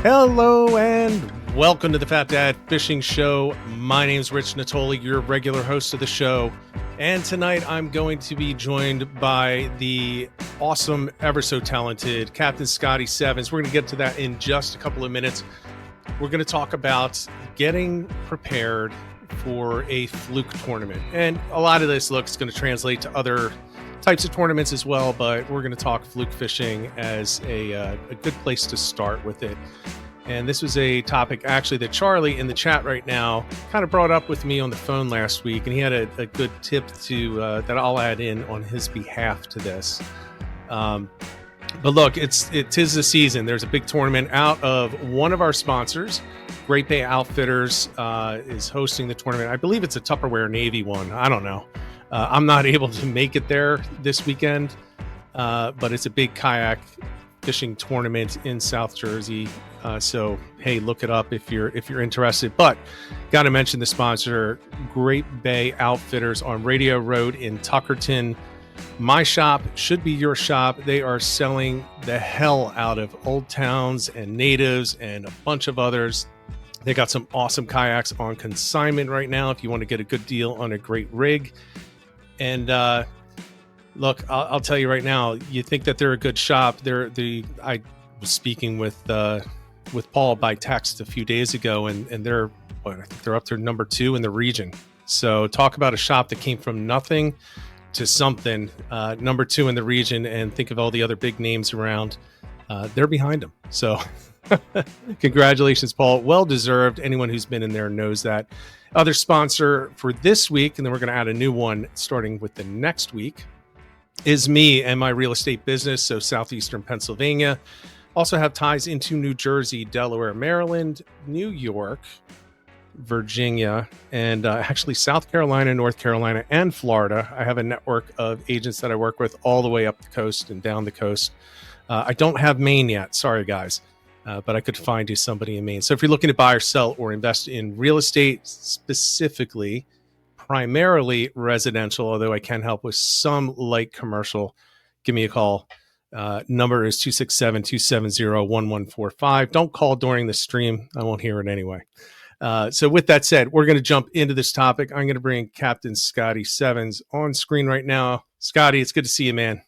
Hello and welcome to the Fat Dad Fishing Show. My name's Rich Natoli, your regular host of the show. And tonight I'm going to be joined by the awesome, ever so talented Captain Scotty Sevins. We're going to get to that in just a couple of minutes. We're going to talk about getting prepared for a fluke tournament. And a lot of this looks going to translate to other types of tournaments as well, but we're going to talk fluke fishing as a good place to start with it. And this was a topic actually that Charlie in the chat right now kind of brought up with me on the phone last week, and he had a good tip to that I'll add in on his behalf to this. But look, it is the season. There's a big tournament out of one of our sponsors. Great Bay Outfitters is hosting the tournament. I believe it's a Tupperware Navy one. I don't know. I'm not able to make it there this weekend, but it's a big kayak fishing tournament in South Jersey. So hey, look it up if you're interested. But got to mention the sponsor, Great Bay Outfitters on Radio Road in Tuckerton. My shop should be your shop. They are selling the hell out of Old Towns and Natives and a bunch of others. They got some awesome kayaks on consignment right now if you want to get a good deal on a great rig. And look, I'll tell you right now, you think that they're a good shop. I was speaking with Paul by text a few days ago, and they're I think they're up to number 2 in the region. So talk about a shop that came from nothing to something, number 2 in the region, and think of all the other big names around. They're behind them. So congratulations, Paul. Well deserved. Anyone who's been in there knows that. Other sponsor for this week, and then we're going to add a new one starting with the next week, is me and my real estate business. So Southeastern Pennsylvania. Also have ties into New Jersey, Delaware, Maryland, New York, Virginia, and actually South Carolina, North Carolina, and Florida. I have a network of agents that I work with all the way up the coast and down the coast. I don't have Maine yet. Sorry, guys. But I could find you somebody in Maine. So if you're looking to buy or sell or invest in real estate, specifically, primarily residential, although I can help with some light commercial, give me a call. Number is 267-270-1145. Don't call during the stream. I won't hear it anyway. So with that said, we're going to jump into this topic. I'm going to bring Captain Scotty Sevins on screen right now. Scotty, it's good to see you, man.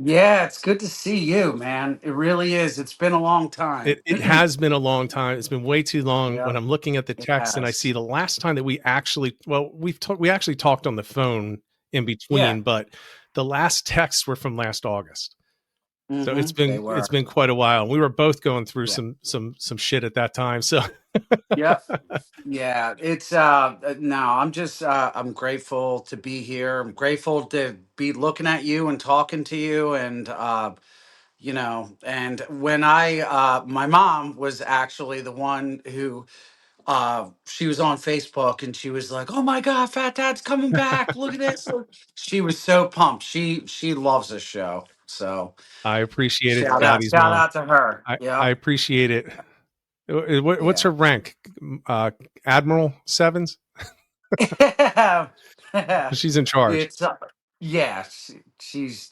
Yeah, it's good to see you, man. It really is. It's been a long time. It has been a long time. It's been way too long. Yep, When I'm looking at the text and I see the last time that we actually, we actually talked on the phone in between, but the last texts were from last August. So it's been quite a while. We were both going through some shit at that time. So yeah, it's I'm grateful to be here. I'm grateful to be looking at you and talking to you, and and when my mom was actually the one who she was on Facebook and she was like, "Oh my God, Fat Dad's coming back! Look at this!" She was so pumped. She loves this show. So I appreciate it. shout out to her. I appreciate it. What's her rank? Admiral Sevins? She's in charge. It's she's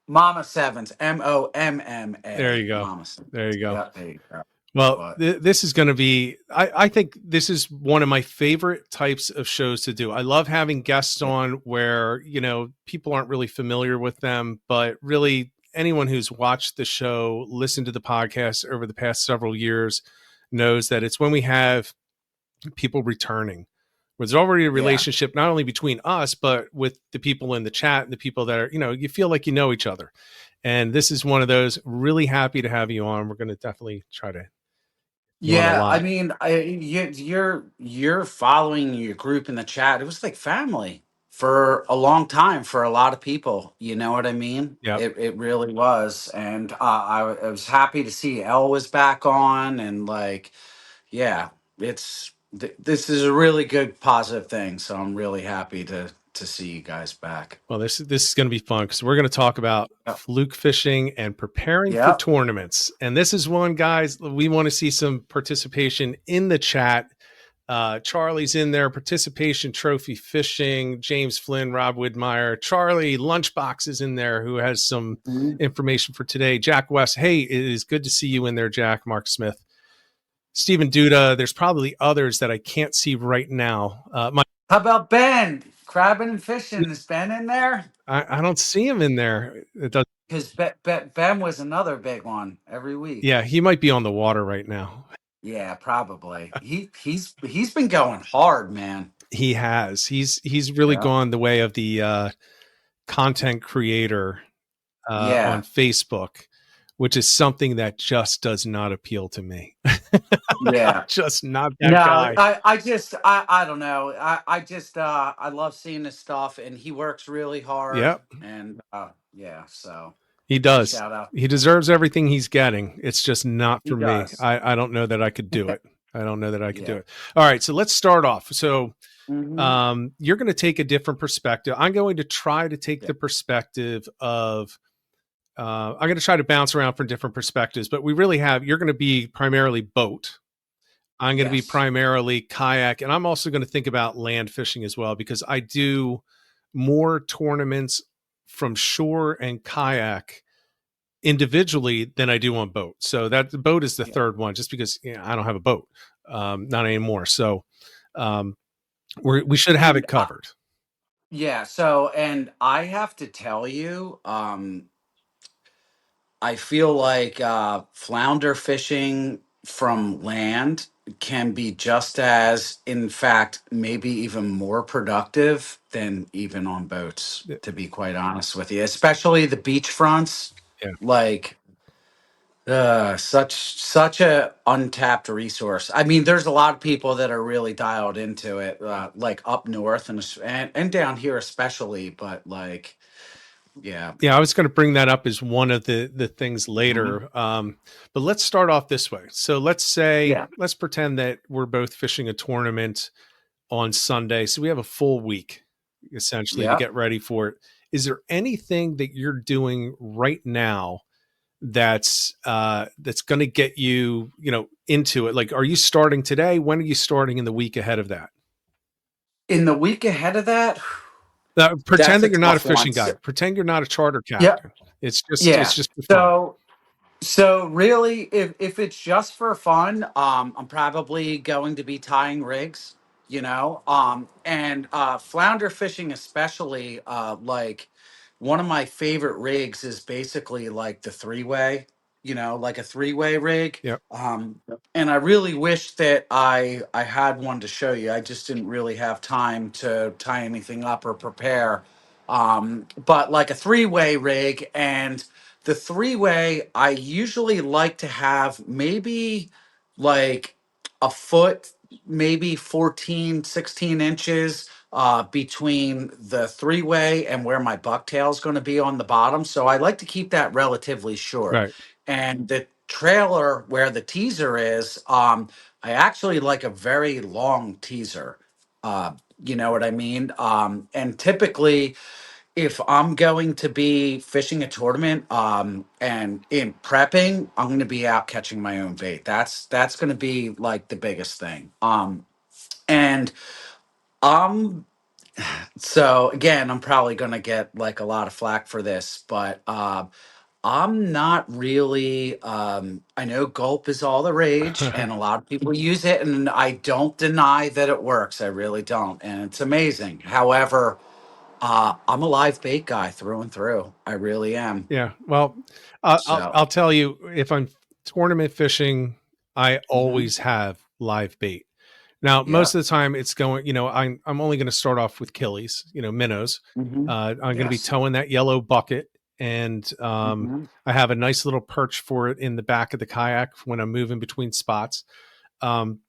Mama Sevins, MOMMA. There you go. Mama Sevins. There you go. Yeah, there you go. Well, this is going to be, I think this is one of my favorite types of shows to do. I love having guests on where, people aren't really familiar with them, but really anyone who's watched the show, listened to the podcast over the past several years knows that it's when we have people returning. There's already a relationship, not only between us, but with the people in the chat and the people that are, you feel like you know each other. And this is one of those. Really happy to have you on. We're going to definitely try to. Yeah, I mean, you're following your group in the chat. It was like family for a long time for a lot of people. You know what I mean? Yeah, it really was, and I was happy to see Elle was back on, and this is a really good positive thing. So I'm really happy to see you guys back. Well, this is going to be fun because we're going to talk about fluke fishing and preparing for tournaments. And this is one, guys, we want to see some participation in the chat. Charlie's in there, participation trophy fishing, James Flynn, Rob Widmeyer, Charlie Lunchbox is in there who has some information for today. Jack West. Hey, it is good to see you in there, Jack. Mark Smith. Stephen Duda. There's probably others that I can't see right now. How about Ben? Crabbing and fishing. Is Ben in there? I don't see him in there. It does. Because Ben was another big one every week. Yeah, he might be on the water right now. Yeah, probably. He's been going hard, man. He has. He's really Yeah. gone the way of the content creator on Yeah. Facebook, which is something that just does not appeal to me. Yeah. Just not that No, guy. I don't know. I love seeing his stuff, and he works really hard, Yep, and yeah, so he big does. shout out. He deserves everything he's getting. It's just not He for me. does. I don't know that I could do it. I don't know that I could do Yeah. it. All right, so let's start off. So Hmm. you're going to take a different perspective. I'm going to try to take Yeah. the perspective of I'm going to try to bounce around from different perspectives, but we really have, you're going to be primarily boat. I'm going to be Yes. primarily kayak. And I'm also going to think about land fishing as well, because I do more tournaments from shore and kayak individually than I do on boat. So that the boat is the Yeah. third one, just because I don't have a boat, not anymore. So um, we should have And it covered. yeah, so and I have to tell you, I feel like flounder fishing from land can be just as, in fact, maybe even more productive than even on boats, to be quite honest with you, especially the beach fronts. Yeah. Like, such a untapped resource. I mean, there's a lot of people that are really dialed into it, like up north and down here especially. But like, yeah. Yeah, I was going to bring that up as one of the things Mhm. later. But let's start off this way. So Yeah. let's pretend that we're both fishing a tournament on Sunday. So we have a full week essentially to Yeah. get ready for it. Is there anything that you're doing right now that's going to get you, into it? Like, are you starting today? When are you starting in the week ahead of that? In the week ahead of that, Pretend that's that a you're not a tough one. fishing guide. Pretend you're not a charter Yeah. captain. It's Yeah. just for fun. So really, if it's just for fun, I'm probably going to be tying rigs, and flounder fishing especially. Like one of my favorite rigs is basically like the three way, like a three-way rig. Yeah. And I really wish that I had one to show you. I just didn't really have time to tie anything up or prepare. But like a three-way rig, and the three-way, I usually like to have maybe like a foot, maybe 14, 16 inches between the three-way and where my bucktail is going to be on the bottom. So I like to keep that relatively short. Right. And the trailer where the teaser is, I actually like a very long teaser. You know what I mean? And typically, if I'm going to be fishing a tournament, and in prepping, I'm going to be out catching my own bait. That's going to be like the biggest thing. And um, so again, I'm probably going to get like a lot of flack for this, but I'm not really. I know gulp is all the rage, and a lot of people use it, and I don't deny that it works. I really don't, and it's amazing. However, I'm a live bait guy through and through. I really am. Yeah. Well, So, I'll tell you, if I'm tournament fishing, I hmm, always have live bait. Now, yeah, most of the time it's going, I'm only going to start off with killies, minnows. hmm, I'm going to be yes, towing that yellow bucket, and hmm, I have a nice little perch for it in the back of the kayak when I'm moving between spots. Um,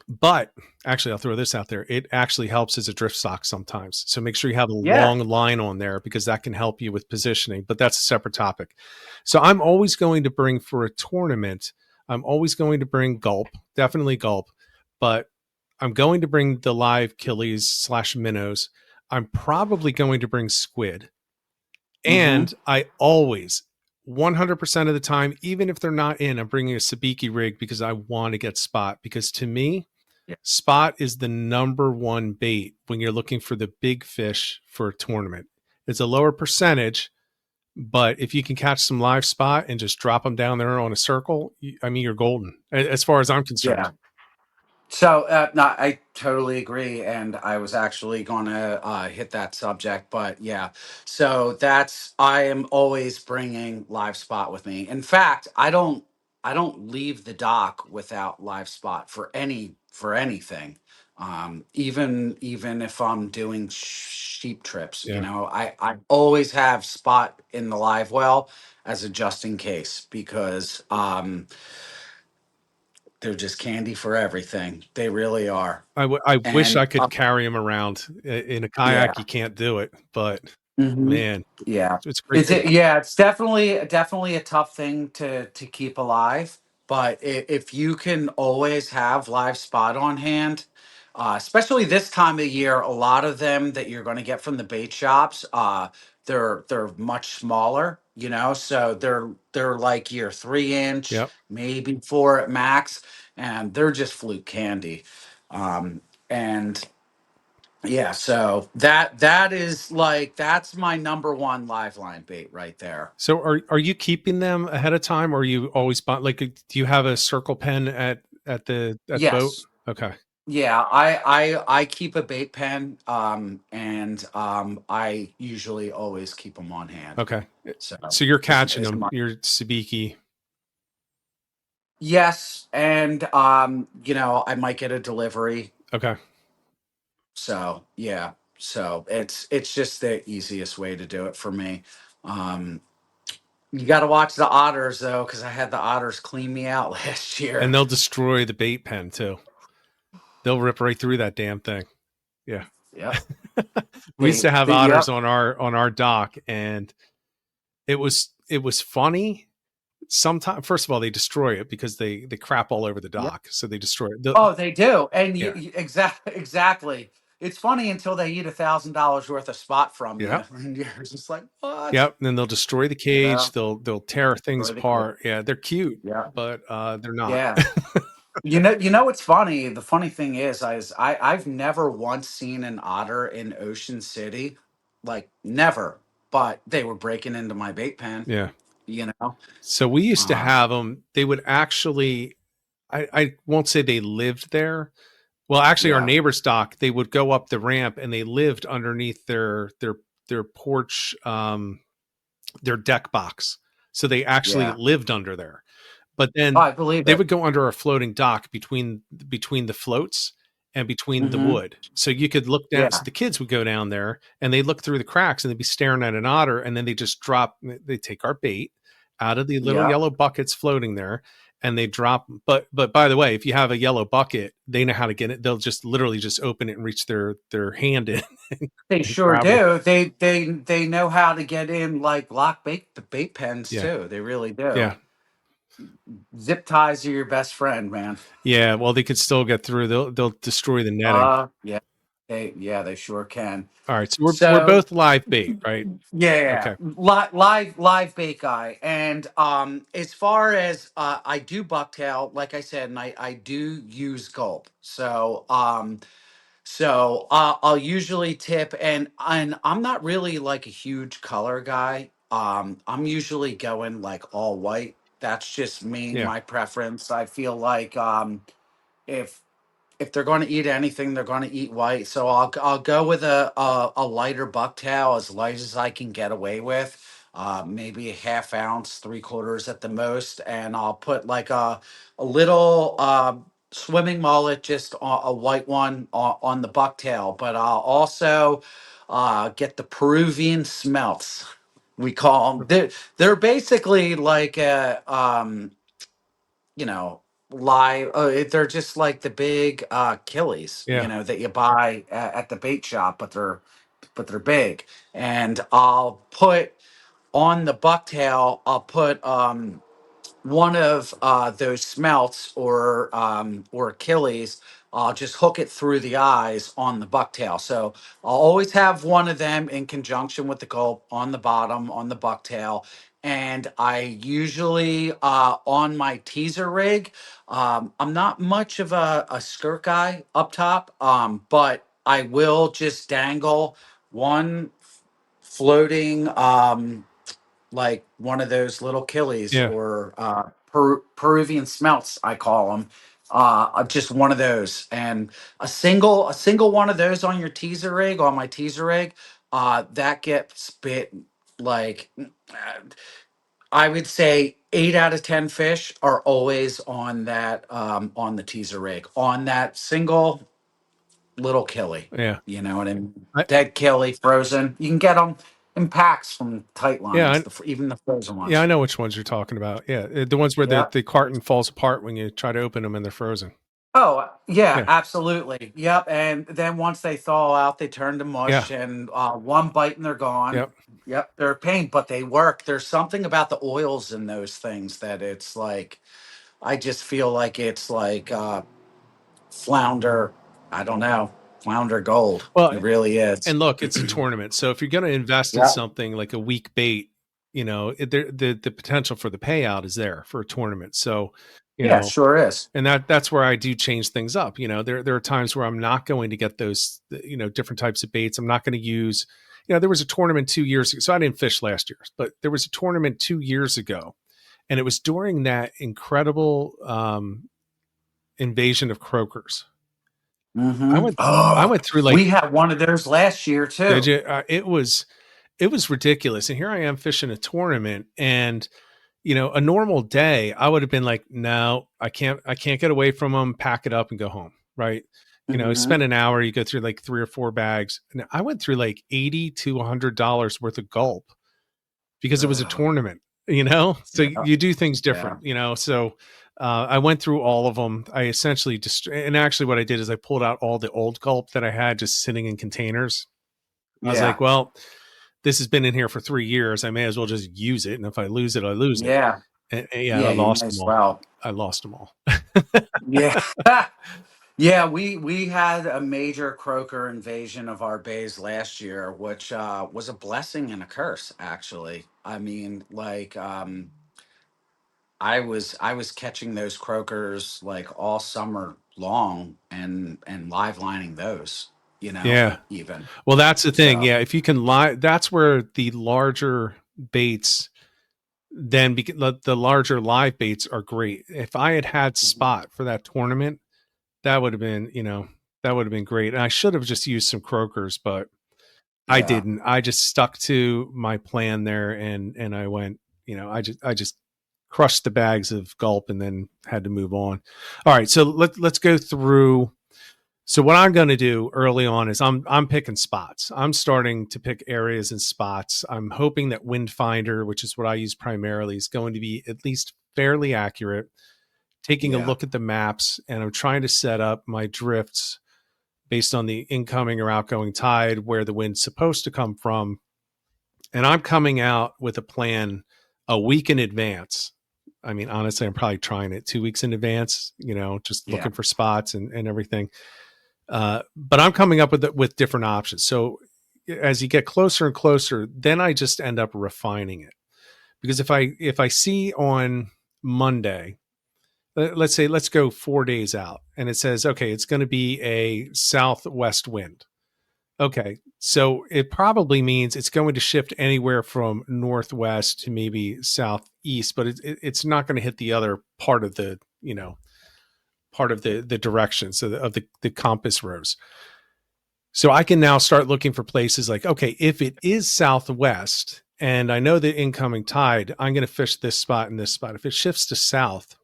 but actually, I'll throw this out there. It actually helps as a drift sock sometimes. So make sure you have a yeah, long line on there, because that can help you with positioning. But that's a separate topic. So I'm always going to bring, for a tournament, I'm always going to bring gulp, definitely gulp, but I'm going to bring the live killies/minnows. I'm probably going to bring squid. hmm, And I always, 100% of the time, even if they're not in, I'm bringing a sabiki rig, because I want to get spot. Because to me, yeah, spot is the number one bait when you're looking for the big fish for a tournament. It's a lower percentage, But if you can catch some live spot and just drop them down there on a circle, I mean, you're golden as far as I'm concerned. Yeah. So, no, I totally agree, and I was actually going to hit that subject, but yeah. So that's I am always bringing live spot with me. In fact, I don't leave the dock without live spot for anything. Even if I'm doing sheep trips, Yeah. I always have spot in the live well as a just in case because they're just candy for everything. They really are. I wish I And could carry them around in a kayak. yeah. You can't do it, but Hmm. man, Yeah. it's great. Is it? Yeah, it's definitely a tough thing to keep alive. But if you can always have live spot on hand, especially this time of year, a lot of them that you're going to get from the bait shops, they're much smaller. So they're like your 3 inch, Yep. maybe four at max, and they're just fluke candy. And yeah, so that is like that's my number one live line bait right there. So are you keeping them ahead of time, or are you always buy, like do you have a circle pen at the boat? Yes. Okay. Yeah, I keep a bait pen, and I usually always keep them on hand. Okay. So So you're catching is them. my You're sabiki. yes, and I might get a delivery. Okay. So yeah, so it's just the easiest way to do it for me. Um, you got to watch the otters though, because I had the otters clean me out last And year. they'll destroy the bait pen too. They'll rip right through that damn thing. Yeah. Yep. We used to have otters Yep. on our dock, and it was funny. Sometimes, first of all, they destroy it because they crap all over the Yep. dock, so they destroy it. Oh, they do, and Yeah. exactly. It's funny until they eat $1,000 worth of spot from you, Yep. and you're just like, what? Yep. And then they'll destroy the You cage. know, They'll tear things destroy the kid. apart. Yeah, they're cute, Yeah, but they're not. yeah. You know what's funny? The funny thing is I've never once seen an otter in Ocean City, like never. But they were breaking into my bait pen. Yeah. You know. So we used to Um, have them. They would actually. I won't say they lived there. Well, actually, our yeah, neighbor's dock, they would go up the ramp and they lived underneath their porch, their deck box. So they actually yeah. lived under there. But Oh, then I believe they it. would go under a floating dock between the floats and between the Hmm. wood. So you could look down. So Yeah, the kids would go down there and they look through the cracks and they'd be staring at an otter, and then they just drop. They take our bait out of the little yeah. yellow buckets floating there, and they drop. But by the way, if you have a yellow bucket, they know how to get it. They'll just literally just open it and reach their hand in They and sure grab them. do. They know how to get in like lock bait pens Yeah, too. They really do. yeah, Zip ties are your best friend, man. yeah. Well, they could still get through. They'll destroy the netting. Yeah. They sure can. All right, so we're So both live bait, right? yeah, Okay. live bait guy. And as far as I do bucktail, like I said, and I do use gulp. So I'll usually tip, and I'm not really like a huge color guy. I'm usually going like all white. That's just me, Yeah. my preference. I feel like if if they're going to eat anything, they're going to eat white. So I'll go with a lighter bucktail, as light as I can get away with. Maybe a half ounce, 3/4 at the most, and I'll put like a little swimming mullet, just a white one on the bucktail. But I'll also get the Peruvian smelts. We call them. They're basically like a you know, live. They're just like the big killies, Yeah. that you buy at the bait shop, but they're big. And I'll put on the bucktail. I'll put one of those smelts or Achilles. I'll just hook it through the eyes on the bucktail. So I'll always have one of them in conjunction with the gulp on the bottom on the bucktail. And I usually on my teaser rig, I'm not much of a skirt guy up top, but I will just dangle one floating like one of those little killies Yeah. or Peruvian smelts, I call them. Just one of those, and a single one of those on your teaser rig, on my teaser rig, that gets bit like I would say 8 out of 10 fish are always on that on the teaser rig on that single little killie. Yeah. You know what I mean? I, Dead killie, frozen. You can get them in packs from tight yeah. lines, even the frozen Yeah. I ones. know which ones you're talking about. Yeah. The ones where Yeah. the carton falls apart when you try to open them and they're frozen. Oh, yeah, Yeah. absolutely. Yep. And then once they thaw out, they turn to Yeah. mush, and one bite and they're gone. Yep. Yep, they're a pain, but they work. There's something about the oils in those things that it's like I just feel like it's like flounder. I don't know, flounder gold. Well, It really is. and look, it's a tournament. So if you're going to invest in Yeah. something like a weak bait, the potential for the payout is there for a tournament. So, you Yeah, know, sure is. and that's where I do change things up. There are times where I'm not going to get those, different types of baits. I'm not going to use, there was a tournament 2 years ago. So I didn't fish last year, but there was a tournament 2 years ago, and it was during that incredible invasion of croakers. I went, I Oh, went through like, we had one of those last year did too. you? It was ridiculous. And here I am fishing a tournament, and a normal day, I would have been like, no, I can't get away from them, pack it up and go home. Right. Hmm. Spend an hour, you go through like 3 or 4 bags. And I went through like 80 to $100 worth of gulp because it was a tournament, so Yeah, you do things yeah, different, so I went through all of them. I essentially just, and actually what I did is I pulled out all the old gulp that I had just sitting in containers. I was yeah, like, well, this has been in here for 3 years. I may as well just use it. And if I lose it, I lose it. yeah, And yeah, I yeah. You may lost them as all. well. I lost them all. Yeah. Yeah, we had a major croaker invasion of our bays last year, which was a blessing and a curse, actually. I mean, like I was catching those croakers like all summer long and live lining those, Yeah. even. Well, that's the thing. So, Yeah. If you can lie, that's where the larger baits, then the larger live baits are great. If I had had mhm, spot for that tournament, that would have been, that would have been great. And I should have just used some croakers, but I yeah. didn't. I just stuck to my plan there, and I went, I just crushed the bags of gulp and then had to move on. All right, so let's go through. So what I'm going to do early on is I'm picking spots. I'm starting to pick areas and spots. I'm hoping that wind finder, which is what I use primarily, is going to be at least fairly accurate. Taking a Yeah. look at the maps, and I'm trying to set up my drifts based on the incoming or outgoing tide, where the wind's supposed to come from. And I'm coming out with a plan a week in advance. I mean, honestly, I'm probably trying it 2 weeks in advance, just Yeah. looking for spots and everything. But I'm coming up with different options. So as you get closer and closer, then I just end up refining it. Because if I see on Monday, let's go 4 days out, and it says, okay, it's going to be a southwest wind. Okay, so it probably means it's going to shift anywhere from northwest to maybe southeast, but it's not going to hit the other part of the directions of the compass rose. So I can now start looking for places like, okay, if it is southwest and I know the incoming tide, I'm going to fish this spot and this spot. If it shifts to south,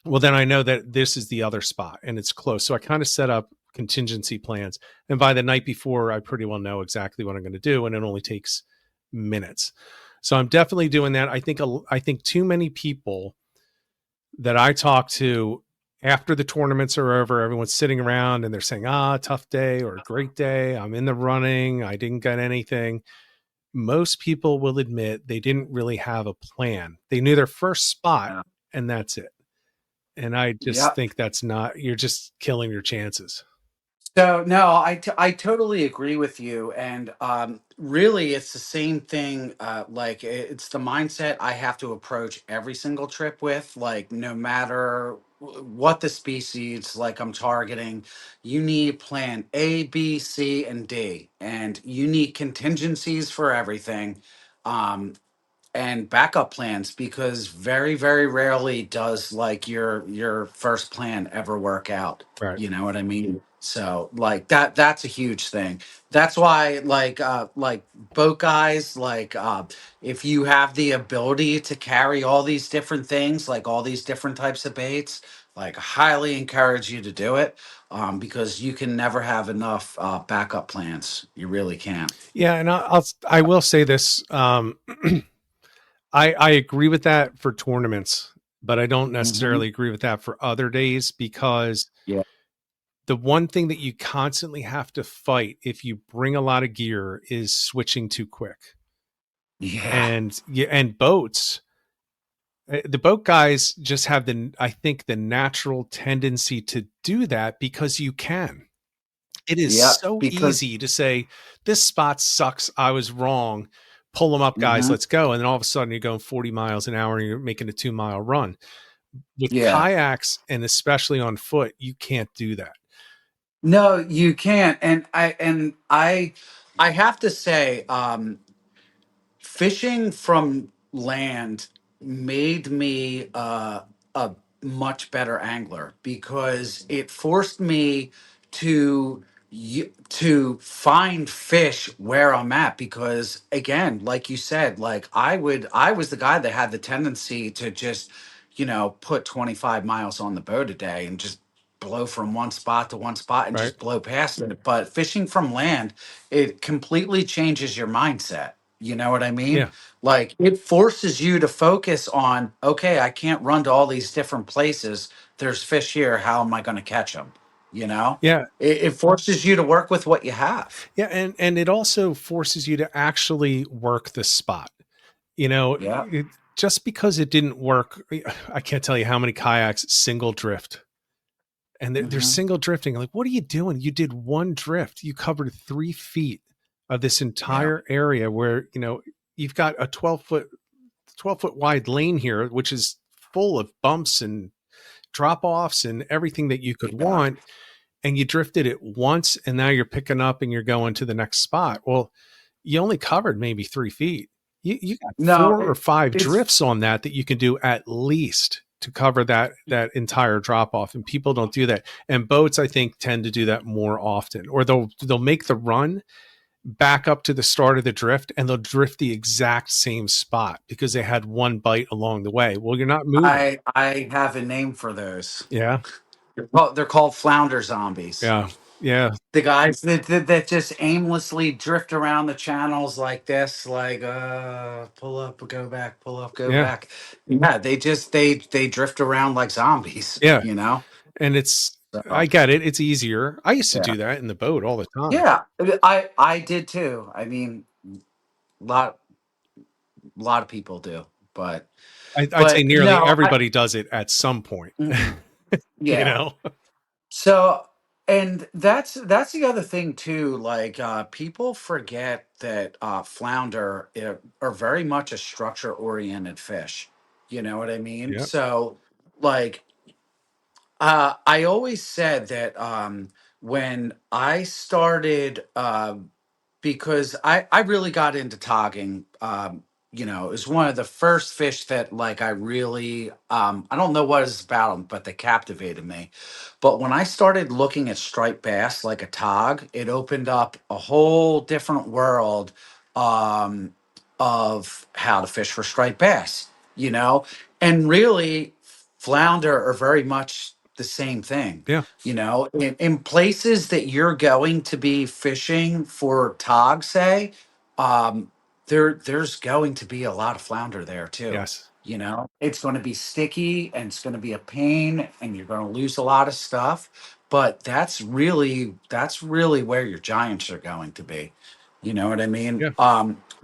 well, then I know that this is the other spot and it's close. So I kind of set up contingency plans. And by the night before, I pretty well know exactly what I'm going to do. And it only takes minutes. So I'm definitely doing that. I think too many people that I talk to after the tournaments are over, everyone's sitting around and they're saying, tough day or great day. I'm in the running. I didn't get anything. Most people will admit they didn't really have a plan. They knew their first spot Yeah. and that's it. And I just Yep. think that's not, you're just killing your chances. So no, I totally agree with you, and really, it's the same thing. Like it's the mindset I have to approach every single trip with. Like no matter what the species like I'm targeting, you need plan A, B, C, and D, and you need contingencies for everything. Um, and backup plans, because very, very rarely does like your first plan ever work out. Right. You know what I mean? So like that's a huge thing. That's why like boat guys, if you have the ability to carry all these different things, like all these different types of baits, like highly encourage you to do it, because you can never have enough backup plans. You really can't. Yeah, and I will say this. I agree with that for tournaments, but I don't Hmm. necessarily agree with that for other days, because Yeah. the one thing that you constantly have to fight if you bring a lot of gear is switching too quick. Yeah. And boats, the boat guys just have I think the natural tendency to do that because you can. It is Yeah. so Because. easy to say, this spot sucks. I was wrong. Pull them up, guys. Hmm. Let's go. And then all of a sudden you're going 40 miles an hour and you're making a 2 mile run. With Yeah. kayaks, and especially on foot, you can't do that. No, you can't. And I have to say, fishing from land made me a much better angler, because it forced me to find fish where I'm at. Because again, like you said, like I was the guy that had the tendency to just, put 25 miles on the boat a day and just blow from one spot to one spot and Right. just blow past it. But fishing from land, it completely changes your mindset. You know what I mean? Yeah. Like it forces you to focus on, okay, I can't run to all these different places. There's fish here. How am I going to catch them? You know, Yeah. it forces you to work with what you have. Yeah. And it also forces you to actually work the spot. Yeah. Just because it didn't work, I can't tell you how many kayaks single drift, and they're Hmm. single drifting. Like, what are you doing? You did one drift. You covered 3 feet of this Yeah. entire area where, you've got a 12-foot wide lane here, which is full of bumps and drop offs and everything that you could Yeah. want. And you drifted it once, and now you're picking up and you're going to the next spot. Well, you only covered maybe 3 feet. You got No, 4 or 5 it's drifts on that you can do at least to cover that entire drop off, and people don't do that. And boats, I think, tend to do that more often, or they'll make the run back up to the start of the drift, and they'll drift the exact same spot because they had one bite along the way. Well, you're not moving. I have a name for those. Yeah, They're called flounder zombies. yeah, yeah, The guys that just aimlessly drift around the channels like this, like pull up, go back, pull up, go yeah, back. Yeah, they drift around like zombies, yeah. you know. And it's, So I get it. It's easier. I used to yeah, do that in the boat all the time. yeah, I did too. I mean, lot lot of people do, but I'd say nearly no, everybody does it at some point, mhm, you yeah. know? So, and that's the other thing too. Like people forget that flounder are very much a structure oriented fish. You know what I mean? Yep. So, like I always said that when I started because I really got into togging. It was one of the first fish that like I really I don't know what it's about them, but they captivated me. But when I started looking at striped bass like a tog, it opened up a whole different world um, of how to fish for striped bass. You know, and really, flounder are very much the same thing. Yeah. In places that you're going to be fishing for tog, say, um, there's going to be a lot of flounder there too. Yes. It's going to be sticky and it's going to be a pain and you're going to lose a lot of stuff. But that's really where your giants are going to be. You know what I mean? Yeah.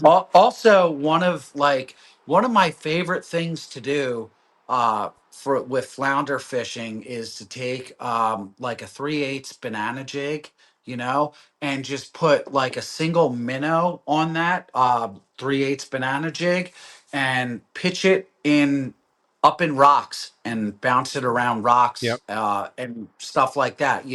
Also, one of my favorite things to do for with flounder fishing is to take like a 3/8 banana jig, and just put like a single minnow on that 3/8 banana jig and pitch it in up in rocks and bounce it around rocks Yep. and stuff like that.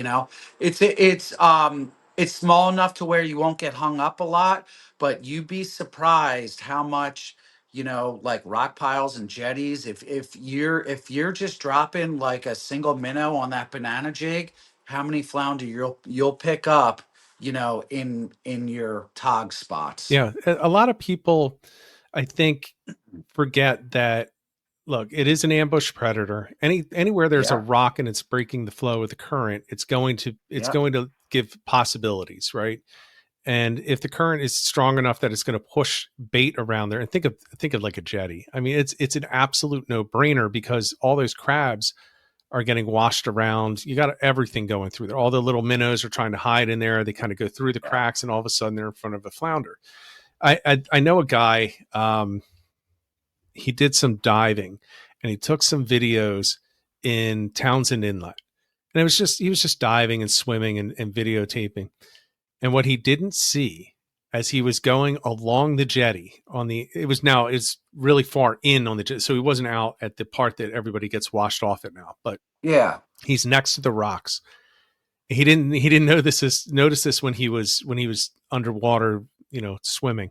It's small enough to where you won't get hung up a lot, but you'd be surprised how much like rock piles and jetties. If you're just dropping like a single minnow on that banana jig, how many flounder you'll pick up, in your tog spots. Yeah, a lot of people, I think, forget that. Look, it is an ambush predator. Anywhere there's a Yeah. rock and it's breaking the flow of the current, it's Yep. going to give possibilities, right? And if the current is strong enough that it's going to push bait around there, and think of like a jetty. I mean, it's an absolute no brainer because all those crabs are getting washed around. You got everything going through there. All the little minnows are trying to hide in there. They kind of go through the Yeah. cracks, and all of a sudden they're in front of a flounder. I know a guy. He did some diving, and he took some videos in Townsend Inlet, and he was just diving and swimming and videotaping. And what he didn't see as he was going along the jetty it's really far in on the jetty, so he wasn't out at the part that everybody gets washed off at now, but Yeah. he's next to the rocks. He didn't notice this when he was underwater, swimming.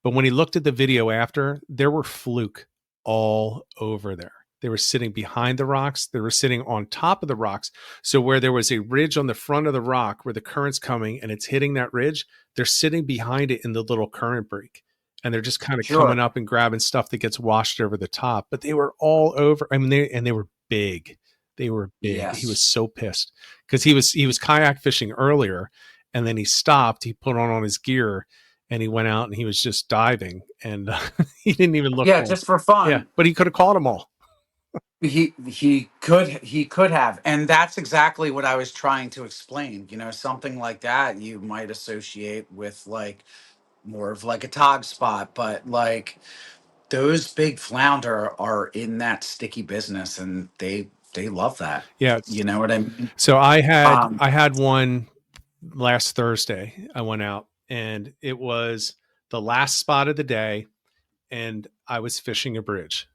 But when he looked at the video after, there were fluke all over there. They were sitting behind the rocks. They were sitting on top of the rocks. So where there was a ridge on the front of the rock where the current's coming and it's hitting that ridge, they're sitting behind it in the little current break. And they're just kind of coming Sure. up and grabbing stuff that gets washed over the top. But they were all over. I mean, they were big. They were big. He was Yes. so pissed because he was kayak fishing earlier, and then he stopped. He put on his gear, and he went out and he was just diving, and he didn't even look Yeah, for them. just for Yeah, fun. but he could have caught them all. He could have, and that's exactly what I was trying to explain. Something like that you might associate with like more of like a tog spot, but like those big flounder are in that sticky business, and they love that. Yeah. You know what I mean? So I had Um, I had one last Thursday. I went out, and it was the last spot of the day, and I was fishing a bridge.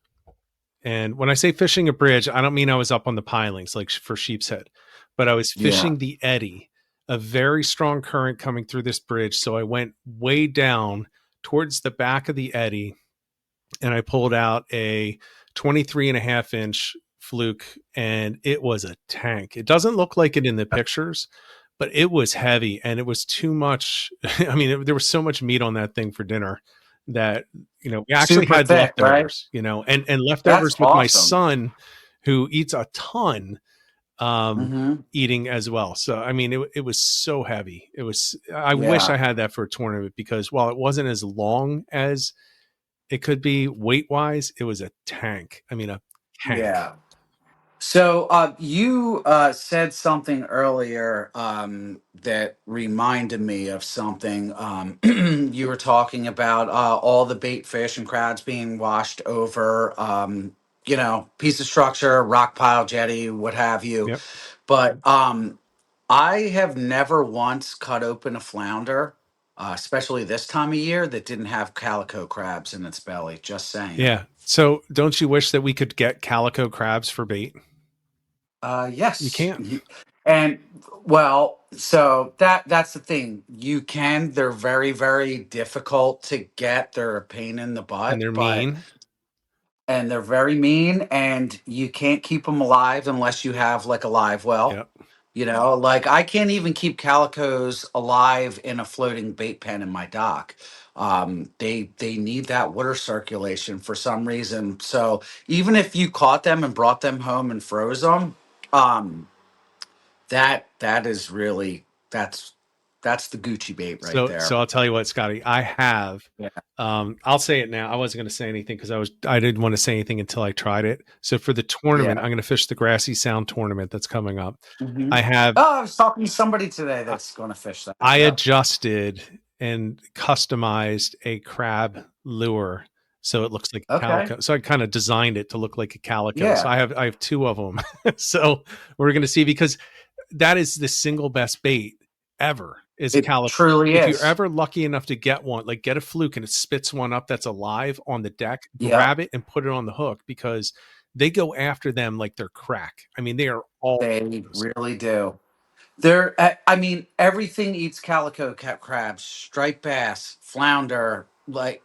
And when I say fishing a bridge, I don't mean I was up on the pilings like for sheep's head, but I was yeah, fishing the eddy, a very strong current coming through this bridge. So I went way down towards the back of the eddy, and I pulled out a 23 and a half inch fluke, and it was a tank. It doesn't look like it in the pictures, but it was heavy and it was too much. I mean, there was so much meat on that thing for dinner that, we actually super had thick, right? leftovers, and That's leftovers with my awesome. son who eats a ton, Hmm. eating as well. So, I mean, it was so heavy. I wish Yeah, I had that for a tournament because while it wasn't as long as it could be weight wise, it was a tank. I mean, a tank. yeah. So you said something earlier that reminded me of something. You were talking about all the bait fish and crabs being washed over, piece of structure, rock pile, jetty, what have you. Yep. But I have never once cut open a flounder, especially this time of year, that didn't have calico crabs in its belly. Just saying. Yeah. So don't you wish that we could get calico crabs for bait? You Yes. can't. And well, so that's the thing. You can. They're very, very difficult to get. They're a pain in the And butt, they're mean. and they're very mean, and you can't keep them alive unless you have like a live well. Yep. Like I can't even keep calicos alive in a floating bait pen in my dock. They need that water circulation for some reason. So even if you caught them and brought them home and froze them, um, that is really that's the Gucci bait right So there. I'll tell you what, Scotty, I have. Yeah. I'll say it now. I wasn't going to say anything because I didn't want to say anything until I tried it. So for the tournament, Yeah. I'm going to fish the Grassy Sound tournament that's coming up. Hmm. I have Oh, I was talking to somebody today that's going to fish that. I Yep. adjusted and customized a crab lure so it looks like a Okay. calico. So I kind of designed it to look like a calico. So Yeah. I have two of them. So we're going to see because that is the single best bait ever is a It calico. truly If you're is. ever lucky enough to get one, like get a fluke and it spits one up that's alive on the deck, Yep. grab it and put it on the hook because they go after them like they're crack. I mean, they are all They over those. really do. I mean, everything eats calico crabs, striped bass, flounder. Like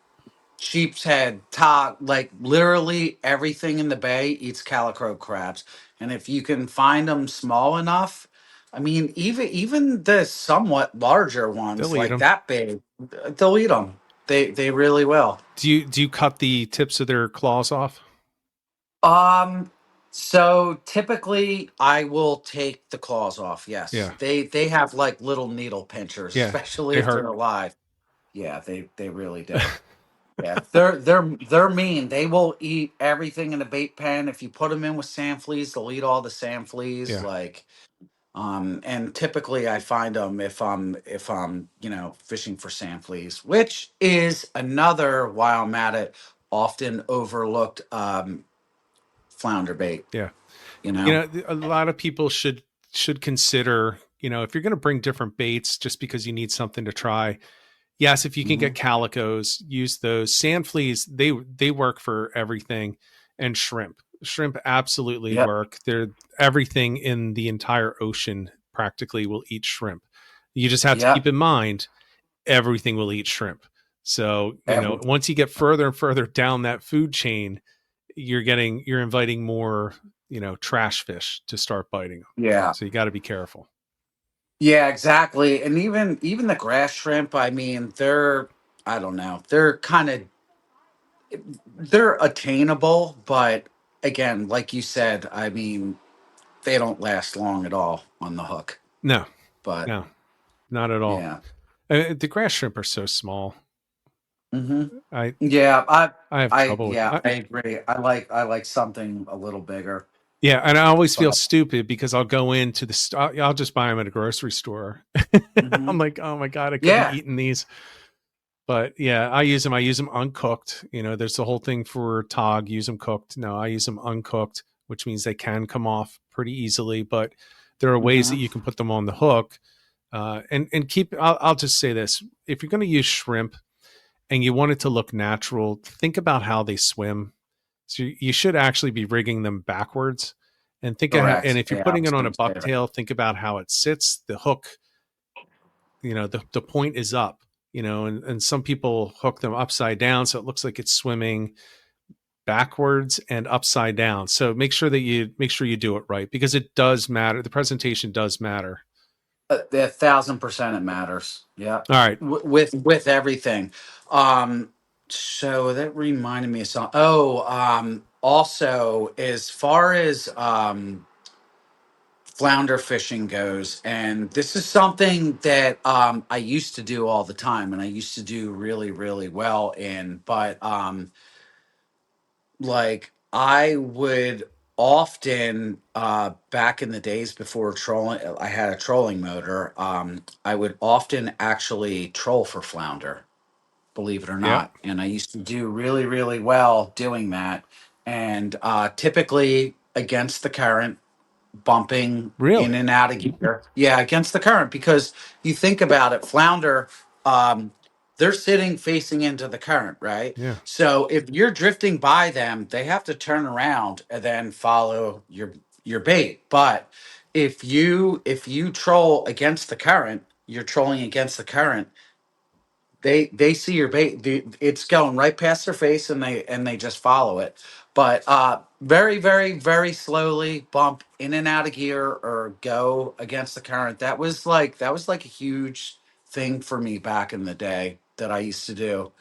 sheep's head, top, like literally everything in the bay eats calico crabs. And if you can find them small enough, I mean, even the somewhat larger ones, They'll eat like them. that big, they'll eat them. They really will. Do you cut the tips of their claws off? Um, so typically I will take the claws off. Yes, Yeah, they have like little needle pinchers, yeah, especially they if they're hurt. alive. Yeah, they really do. Yeah, they're mean. They will eat everything in the bait pen. If you put them in with sand fleas, they'll eat all the sand fleas. Yeah, Like, and typically I find them if I'm fishing for sand fleas, which is another while I'm at it, often overlooked flounder bait. yeah. You know. A lot of people should consider, if you're going to bring different baits just because you need something to try. Yes, if you can Hmm. get calicos, use those. Sand fleas, they work for everything, and shrimp. Shrimp absolutely Yep. work. They're everything in the entire ocean practically will eat shrimp. You just have to keep Yep. in mind everything will eat shrimp. So, Every, once you get further and further down that food chain, you're inviting more, trash fish to start biting them. yeah. So you got to be careful. Yeah, exactly. And even the grass shrimp, I mean, I don't know. They're attainable, but again, like you said, I mean, they don't last long at all on the hook. No, But no, not at all. yeah. The grass shrimp are so small. Hmm. I Yeah, I have trouble with. I agree. I like something a little bigger. Yeah, and I always feel But stupid because I'll go into I'll just buy them at a grocery store. hmm. I'm like, oh my god, I could be Yeah. eating these. But yeah, I use them. I use them uncooked. There's the whole thing for Tog, use them cooked. No, I use them uncooked, which means they can come off pretty easily. But there are ways that Hmm. you can put them on the hook, and keep. I'll just say this: if you're going to use shrimp and you want it to look natural, think about how they swim. So you should actually be rigging them backwards, and and Correct. if you're Yeah, I putting was it on a gonna say that. bucktail, think about how it sits. The hook, the point is up, and some people hook them upside down, so it looks like it's swimming backwards and upside down. So make sure you do it right, because it does matter. The presentation does matter. 1,000% it matters. Yeah, All right. with everything. Um, so that reminded me of something. Oh, also as far as flounder fishing goes, and this is something that I used to do all the time, and I used to do really really well in, but like I would often back in the days before trolling, I had a trolling motor. I would often actually troll for flounder, believe it or Yep. not, and I used to do really really well doing that, and typically against the current, bumping in Really? and out of gear. Yeah, against the current, because you think about it, flounder, um, they're sitting facing into the current, right? Yeah. So if you're drifting by them, they have to turn around and then follow your bait. But if you troll against the current, you're trolling against the current, they see your bait, it's going right past their face, and they just follow it. But very very very slowly bump in and out of gear or go against the current. That was like a huge thing for me back in the day that I used to do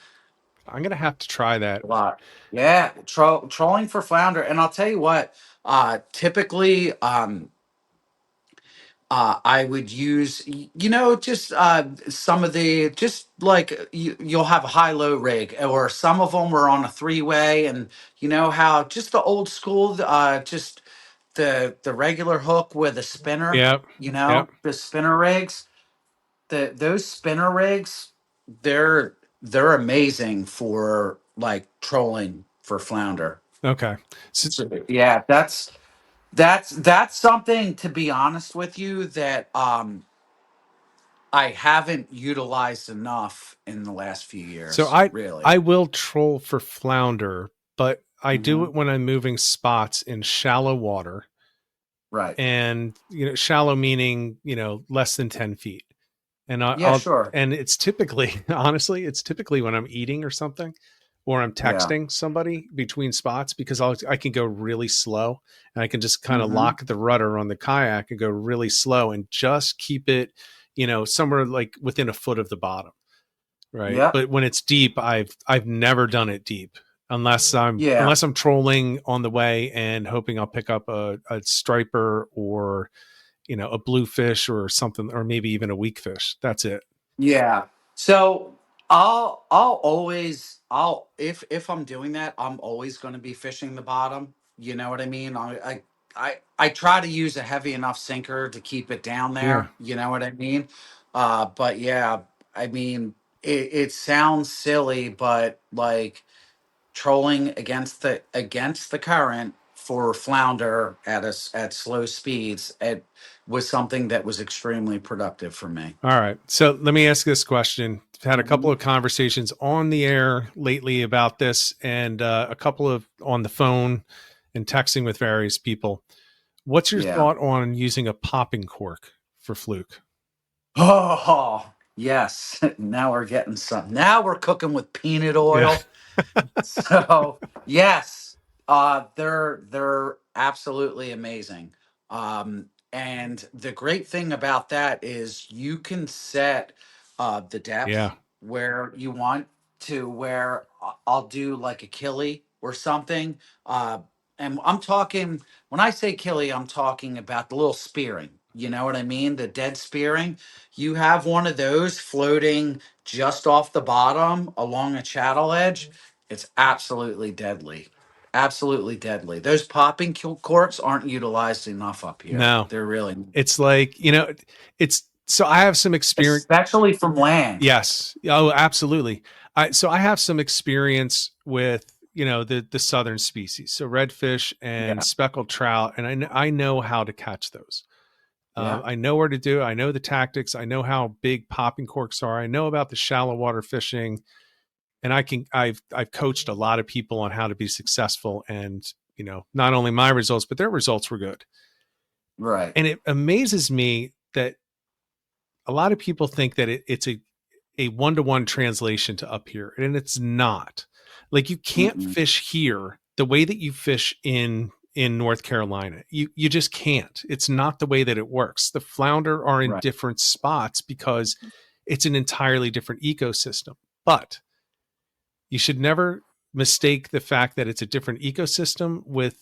I'm gonna have to try that. a lot. Yeah, trolling for flounder. And I'll tell you what, typically I would use, just some of the, just like you'll have a high low rig, or some of them were on a three-way, and you know how just the old school, just the regular hook with a spinner, Yep. Yep. the spinner rigs, those spinner rigs, they're they're amazing for like trolling for flounder. Okay. So, So, yeah, that's something, to be honest with you, that I haven't utilized enough in the last few so years, I really. I will troll for flounder, but I do Hmm. it when I'm moving spots in shallow water, Right. and shallow meaning less than 10 feet. And Yeah, sure. and it's typically, honestly, it's typically when I'm eating or something, or I'm Yeah. texting somebody between spots, because I can go really slow, and I can just kind of Mm-hmm. lock the rudder on the kayak and go really slow and just keep it, somewhere like within a foot of the bottom. Right. Yep. But when it's deep, I've never done it deep Yeah. unless I'm trolling on the way and hoping I'll pick up a striper, or, a bluefish or something, or maybe even a weak fish. That's it. Yeah. So I'll always if I'm doing that, I'm always going to be fishing the bottom. You know what I mean? I try to use a heavy enough sinker to keep it down Yeah. there. You know what I mean? But yeah, I mean it sounds silly, but like trolling against the current for flounder at slow speeds, it was something that was extremely productive for me. All right. So let me ask this question. I've had a couple Mhm. of conversations on the air lately about this, and a couple of on the phone and texting with various people. What's your Yeah. thought on using a popping cork for fluke? Oh, yes. Now we're getting some. Now we're cooking with peanut Yeah. oil. So yes, they're absolutely amazing. And the great thing about that is you can set the depth Yeah. where you want to. Where I'll do like a killie or something. And I'm talking when I say killie, I'm talking about the little spearing. You know what I mean? The dead spearing. You have one of those floating just off the bottom along a channel edge. It's absolutely deadly. Absolutely deadly. Those popping corks aren't utilized enough up here. No, They're really, it's like, it's so I have some experience. especially from land. Yes. Oh, absolutely. So I have some experience with, the southern species. So redfish and Yeah. speckled trout. And I know how to catch those. Yeah. I know where to do it. I know the tactics. I know how big popping corks are. I know about the shallow water fishing, and I've coached a lot of people on how to be successful, and, not only my results, but their results were good. Right. And it amazes me that a lot of people think that it's a one-to-one translation to up here, and it's not. Like, you can't Mm-mm. fish here the way that you fish in North Carolina. You just can't. It's not the way that it works. The flounder are in Right. different spots because it's an entirely different ecosystem. But you should never mistake the fact that it's a different ecosystem with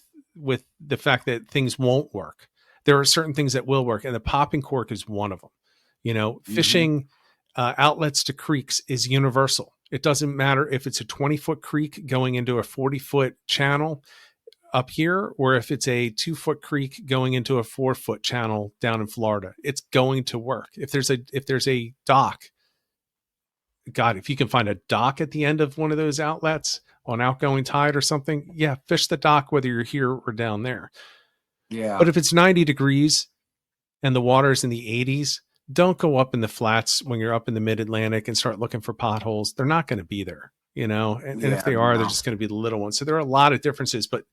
the fact that things won't work. There are certain things that will work, and the popping cork is one of them. Mm-hmm. Fishing outlets to creeks is universal. It doesn't matter if it's a 20-foot creek going into a 40-foot channel up here, or if it's a 2-foot creek going into a 4-foot channel down in Florida. It's going to work. If there's a dock, God, if you can find a dock at the end of one of those outlets on outgoing tide or something, yeah, fish the dock whether you're here or down there. Yeah. But if it's 90 degrees and the water's in the 80s, don't go up in the flats when you're up in the mid Atlantic and start looking for potholes. They're not going to be there, and if Yeah. they are, they're No. just going to be the little ones. So there are a lot of differences, but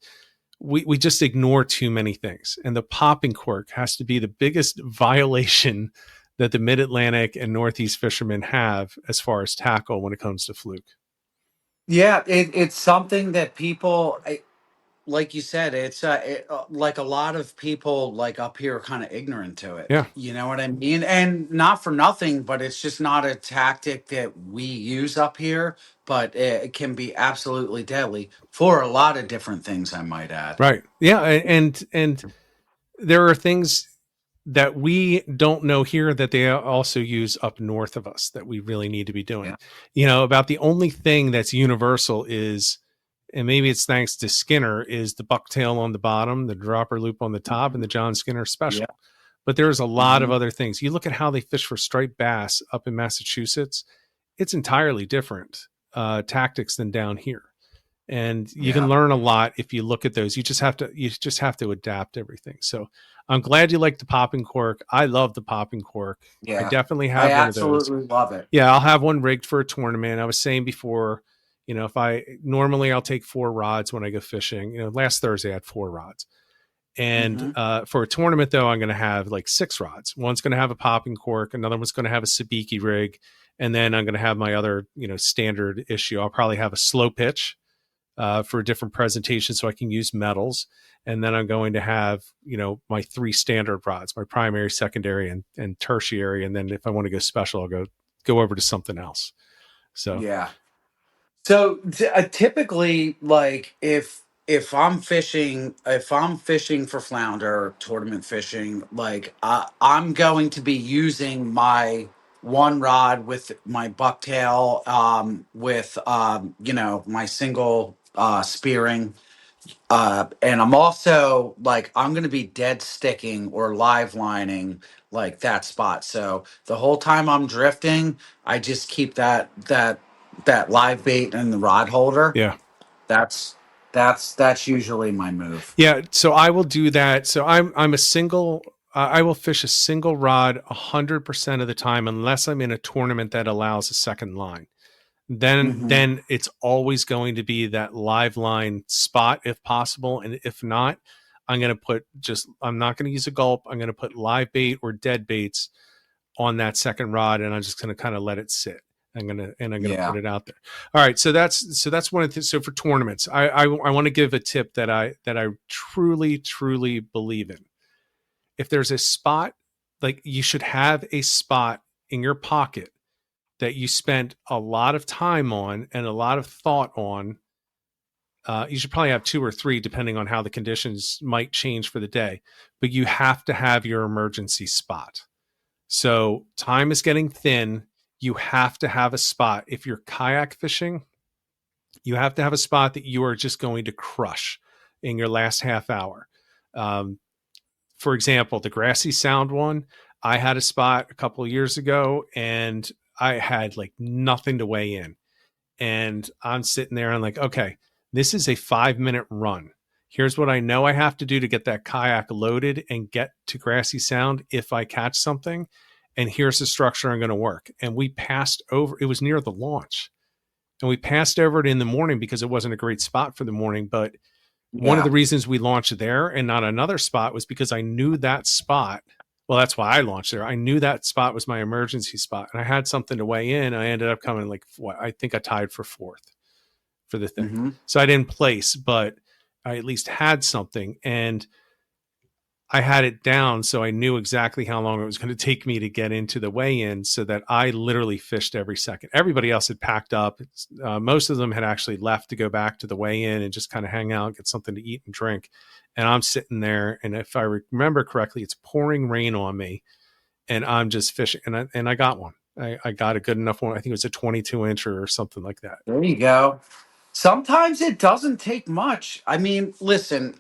we just ignore too many things. And the popping cork has to be the biggest violation that the mid Atlantic and Northeast fishermen have as far as tackle when it comes to fluke. Yeah. It's something that people, like you said, like a lot of people like up here are kind of ignorant to it. Yeah, You know what I mean? And not for nothing, but it's just not a tactic that we use up here. But it can be absolutely deadly for a lot of different things, I might add. right. Yeah, and there are things that we don't know here that they also use up north of us that we really need to be doing. Yeah. About the only thing that's universal is, and maybe it's thanks to Skinner, is the bucktail on the bottom, the dropper loop on the top, and Mhm. the John Skinner Yeah. special. But there's a lot of Hmm. other things. You look at how they fish for striped bass up in Massachusetts, it's entirely different tactics than down here. And you can Yeah. learn a lot if you look at those. You just have to adapt everything. So I'm glad you like the popping cork. I love the popping cork. I Yeah. definitely I have one of those. absolutely love it. Yeah, I'll have one rigged for a tournament. I was saying before, if I normally I'll take 4 rods when I go fishing. Last Thursday I had 4 rods, And Hmm. for a tournament, though, I'm going to have like 6 rods. One's going to have a popping cork, another one's going to have a sabiki rig, and then I'm going to have my other, standard issue. I'll probably have a slow pitch for a different presentation so I can use metals. And then I'm going to have, my 3 standard rods, my primary, secondary, and tertiary. And then if I want to go special, I'll go over to something else. So Yeah. So typically, like if I'm fishing for flounder tournament fishing, like I'm going to be using my one rod with my bucktail, with my single spearing, and I'm also like I'm going to be dead sticking or live lining like that spot. So the whole time I'm drifting, I just keep that live bait in the rod holder. yeah. That's that's usually my move. Yeah, so I will do that. So I'm a single. I will fish a single rod 100% of the time, unless I'm in a tournament that allows a second line. Then Hmm. then it's always going to be that live line spot if possible, and if not, I'm not going to use a gulp. I'm going to put live bait or dead baits on that second rod, and I'm just going to kind of let it sit. I'm gonna put Yeah. it out there. All right, so that's one of the, so for tournaments, I want to give a tip that I truly believe in. If there's a spot, like, you should have a spot in your pocket that you spent a lot of time on and a lot of thought on. You should probably have 2 or 3, depending on how the conditions might change for the day. But you have to have your emergency spot. So time is getting thin. You have to have a spot. If you're kayak fishing, you have to have a spot that you are just going to crush in your last half hour. Um, for example, the Grassy Sound one, I had a spot a couple of years ago and I had like nothing to weigh in. And I'm sitting there and I'm like, okay, this is a 5-minute run. Here's what I know I have to do to get that kayak loaded and get to Grassy Sound if I catch something. And here's the structure I'm going to work. And we passed over, it was near the launch. And we passed over it in the morning because it wasn't a great spot for the morning. But one of the Yeah. reasons we launched there and not another spot was because I knew that spot. Well, that's why I launched there. I knew that spot was my emergency spot, and I had something to weigh in. I ended up coming like what I think I tied for 4th for the thing. Hmm. So I didn't place, but I at least had something, and I had it down so I knew exactly how long it was going to take me to get into the weigh-in, so that I literally fished every second. Everybody else had packed up. Most of them had actually left to go back to the weigh-in and just kind of hang out, get something to eat and drink. And I'm sitting there, and if I remember correctly, it's pouring rain on me, and I'm just fishing, and I got one. I got a good enough one. I think it was a 22 incher or something like that. There you go. Sometimes it doesn't take much. I mean, listen,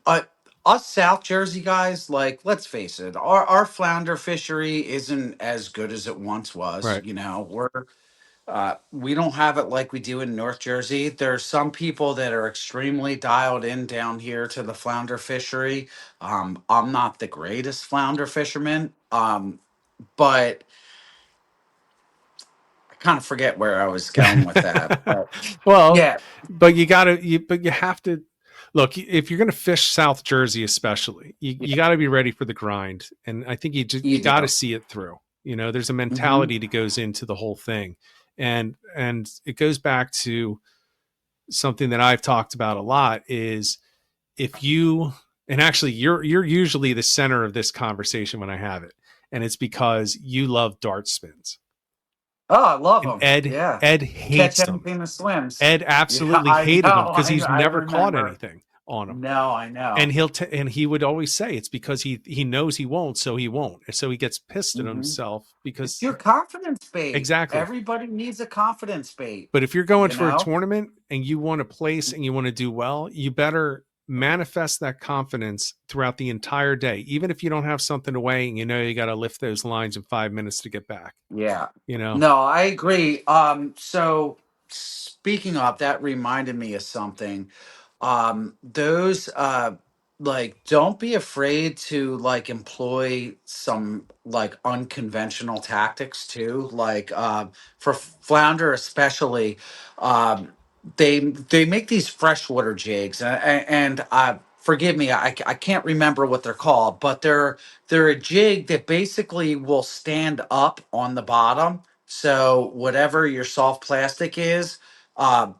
us South Jersey guys, like, let's face it, our flounder fishery isn't as good as it once was. Right. You know, we don't have it like we do in North Jersey. There's some people that are extremely dialed in down here to the flounder fishery. I'm not the greatest flounder fisherman, but I kind of forget where I was going with that. But Well, yeah, but you have to look, if you're going to fish South Jersey, especially, you yeah, got to be ready for the grind. And I think you you got to do. see it through. There's a Hmm. mentality that goes into the whole thing. And it goes back to something that I've talked about a lot is if you, and actually you're usually the center of this conversation when I have it. And it's because you love dart spins. Oh, I love And them. Ed Yeah. Ed Catch hates them. anything that swims. Ed Yeah, absolutely I hated them know. because he's I never caught remember. anything on them. No, I And know. and he would always say it's because he knows he won't, so he won't. And so he gets pissed at Hmm. himself It's because your confidence bait. exactly. Everybody needs a confidence bait, But if you're going you for a know? tournament and you want to place and you want to do well, you better manifest that confidence throughout the entire day. Even if you don't have something to weigh and you got to lift those lines in 5 minutes to get back. Yeah. You know, No, I agree. So speaking of, that reminded me of something. Those like don't be afraid to like employ some like unconventional tactics too. Like for flounder especially, um they make these freshwater jigs, and forgive me, I can't remember what they're called, but they're a jig that basically will stand up on the bottom. So whatever your soft plastic is, uh,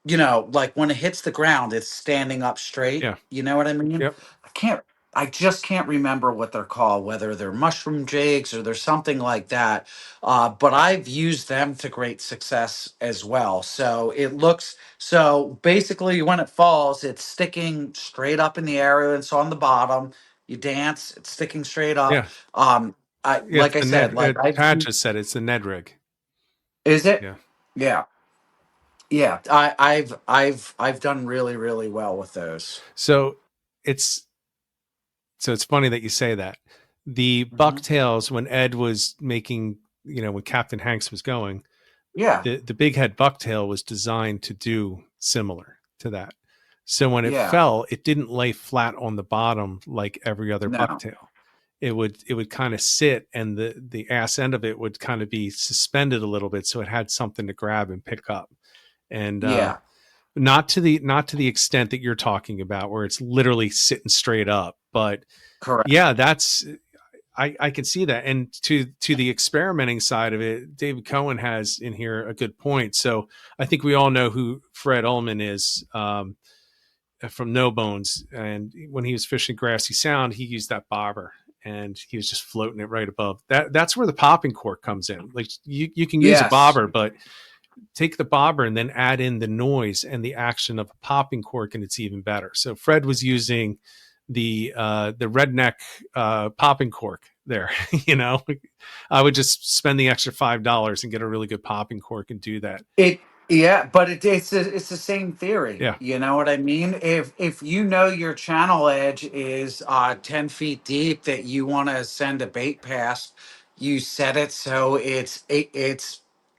like when it hits the ground, it's standing up straight. Yeah. You know what I mean? Yep. I can't. I just can't remember what they're called, whether they're mushroom jigs or they're something like that. But I've used them to great success as well. So it looks so basically when it falls, it's sticking straight up in the air. It's on the bottom. You dance, it's sticking straight up. Yeah. I Yeah. It's like I the said, Ned. like I've Pat just said it's the Ned rig. is it? Yeah. Yeah. Yeah. I've done really, really well with those. So it's it's funny that you say that. The Hmm. bucktails, when Ed was making, when Captain Hanks was going, Yeah. the big head bucktail was designed to do similar to that. So when it Yeah. fell, it didn't lay flat on the bottom like every other No. bucktail. It would kind of sit, and the ass end of it would kind of be suspended a little bit, so it had something to grab and pick up. And Yeah. not to the extent that you're talking about, where it's literally sitting straight up, but Correct. yeah, I can see that. And to the experimenting side of it, David Cohen has in here a good point. So I think we all know who Fred Ullman is, from No Bones. And when he was fishing Grassy Sound, he used that bobber, and he was just floating it right above. That's where the popping cork comes in. Like you can use a Yes. bobber, but take the bobber and then add in the noise and the action of a popping cork, and it's even better. So Fred was using the redneck popping cork there. I would just spend the extra $5 and get a really good popping cork and do that. It yeah, but it's the same theory. Yeah. You know what I mean? If you know your channel edge is 10 feet deep that you want to send a bait past, you set it so it's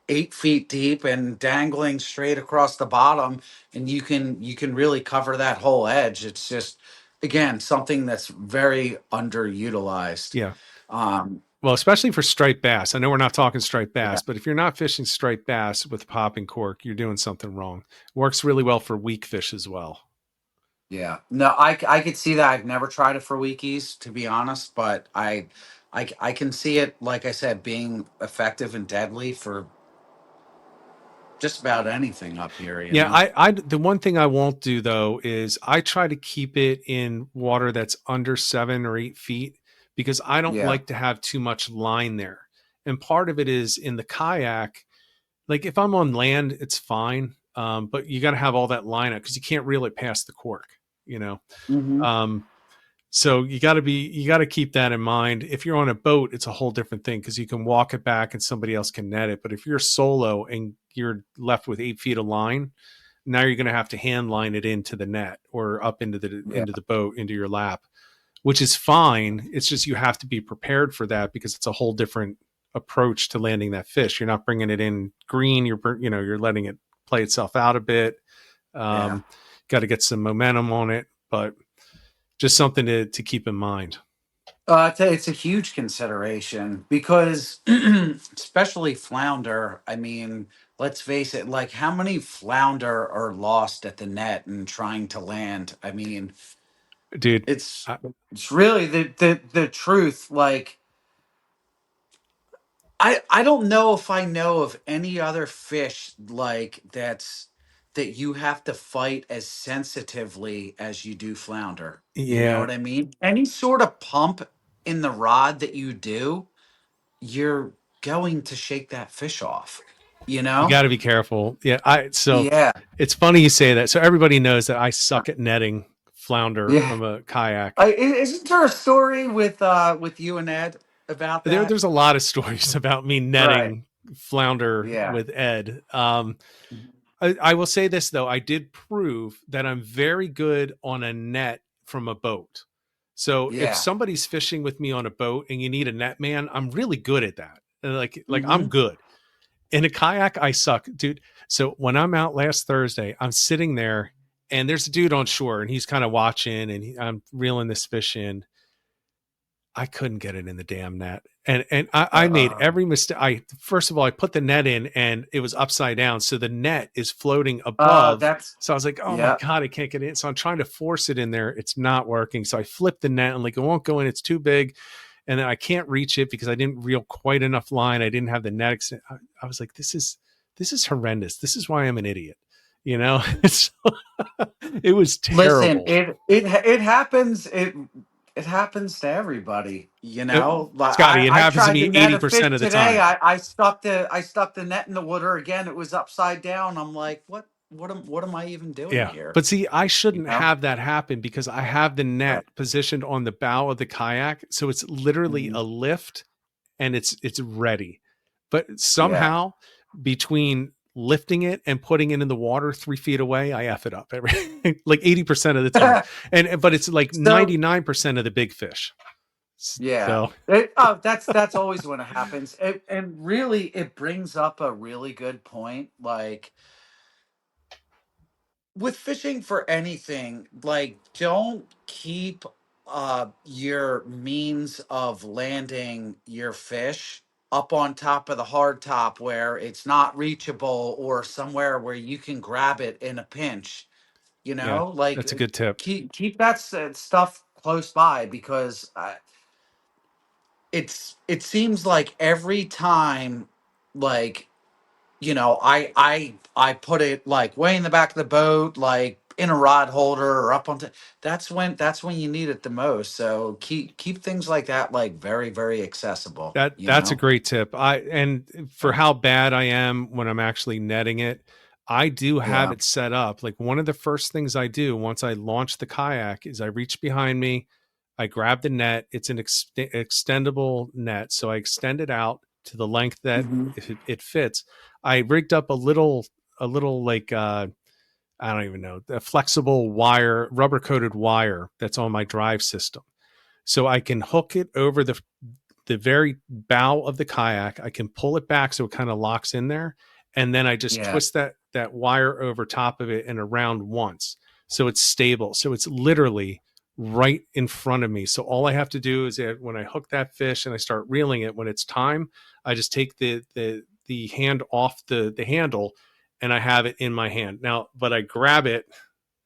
8 feet deep and dangling straight across the bottom, and you can really cover that whole edge. It's just again something that's very underutilized. Yeah. Um, Well, especially for striped bass. I know we're not talking striped yeah. bass, but if you're not fishing striped bass with popping cork, you're doing something wrong. Works really well for weak fish as well. Yeah. No, I could see that. I've never tried it for weekies, to be honest, but I can see it, like I said, being effective and deadly for just about anything up here, you Yeah, know? the one thing I won't do though is I try to keep it in water that's under 7 or 8 feet, because I don't Yeah. like to have too much line there. And part of it is in the kayak. Like if I'm on land, it's fine, but you got to have all that line up because you can't reel it past the cork. You know, Hmm. um, so you got to keep that in mind. If you're on a boat, it's a whole different thing because you can walk it back and somebody else can net it. But if you're solo and you're left with 8 feet of line, now you're going to have to hand line it into the net or up into the Yeah. into the boat, into your lap, which is fine. It's just you have to be prepared for that because it's a whole different approach to landing that fish. You're not bringing it in green. You're letting it play itself out a bit. Yeah. Um, Got to get some momentum on it, but just something to keep in mind. It's a huge consideration because, especially flounder. I mean, let's face it. Like, how many flounder are lost at the net and trying to land? I mean, Dude. it's I, it's really the truth. Like, I don't know if I know of any other fish like that you have to fight as sensitively as you do flounder. You know yeah, what I mean? Any sort of pump in the rod that you do, you're going to shake that fish off. You you know? got to be careful. Yeah, so Yeah. it's funny you say that. So everybody knows that I suck at netting flounder Yeah. from a kayak. Isn't there a story with you and Ed about that? There's a lot of stories about me Right. netting flounder Yeah. with Ed. Mhm. I will say this though, I did prove that I'm very good on a net from a boat. So if Yeah. somebody's fishing with me on a boat and you need a net man, I'm really good at that. And like I'm Hmm. good. In a kayak, I suck, dude. So when I'm out last Thursday, I'm sitting there and there's a dude on shore and he's kind of watching and I'm reeling this fish in. I couldn't get it in the damn net. And I made every mistake. First of all, I put the net in and it was upside down, so the net is floating above. That's So I was like, oh my yeah. god, I can't get in. So I'm trying to force it in there. It's not working. So I flipped the net and like it won't go in. It's too big, and then I can't reach it because I didn't reel quite enough line. I didn't have the net. I was like, this is horrendous. This is why I'm an idiot. You know, it was Listen, terrible. it happens. It happens to everybody. Like Scotty, it I happens to tried me to net a 80% fish of the today. time. I stuck the net in the water again. It was upside down. I'm like, what am I even doing Yeah. here? But see, I You shouldn't know? have that happen because I have the Right. net positioned on the bow of the kayak. So it's literally Mhm. a lift and it's ready. But Yeah. somehow between lifting it and putting it in the water 3 feet away, I F it up every like 80% of the time. But it's like So 99% of the big fish. yeah. So That's always when it happens. And really it brings up a really good point. Like with fishing for anything, like don't keep your means of landing your fish up on top of the hard top where it's not reachable or somewhere where you can grab it in a pinch. yeah, Like that's a good tip. keep that stuff close by because it seems like every time, like, I put it like way in the back of the boat, like in a rod holder or up on that's when you need it the most. So keep things like that like very, very accessible, That's a great tip. And for Yeah. how bad I am when I'm actually netting it, I do have Yeah. it set up. Like one of the first things I do once I launch the kayak is I reach behind me, I grab the net. It's an extendable net, so I extend it out to the length that Hmm. it fits. I rigged up a little like I don't even know, a flexible wire, rubber coated wire that's on my drive system, so I can hook it over the very bow of the kayak. I can pull it back so it kind of locks in there, and then I just Yeah. twist that wire over top of it and around once, so it's stable. So it's literally right in front of me. So all I have to do is that when I hook that fish and I start reeling it, when it's time, I just take the hand off the handle, and I have it in my hand now. But I grab it,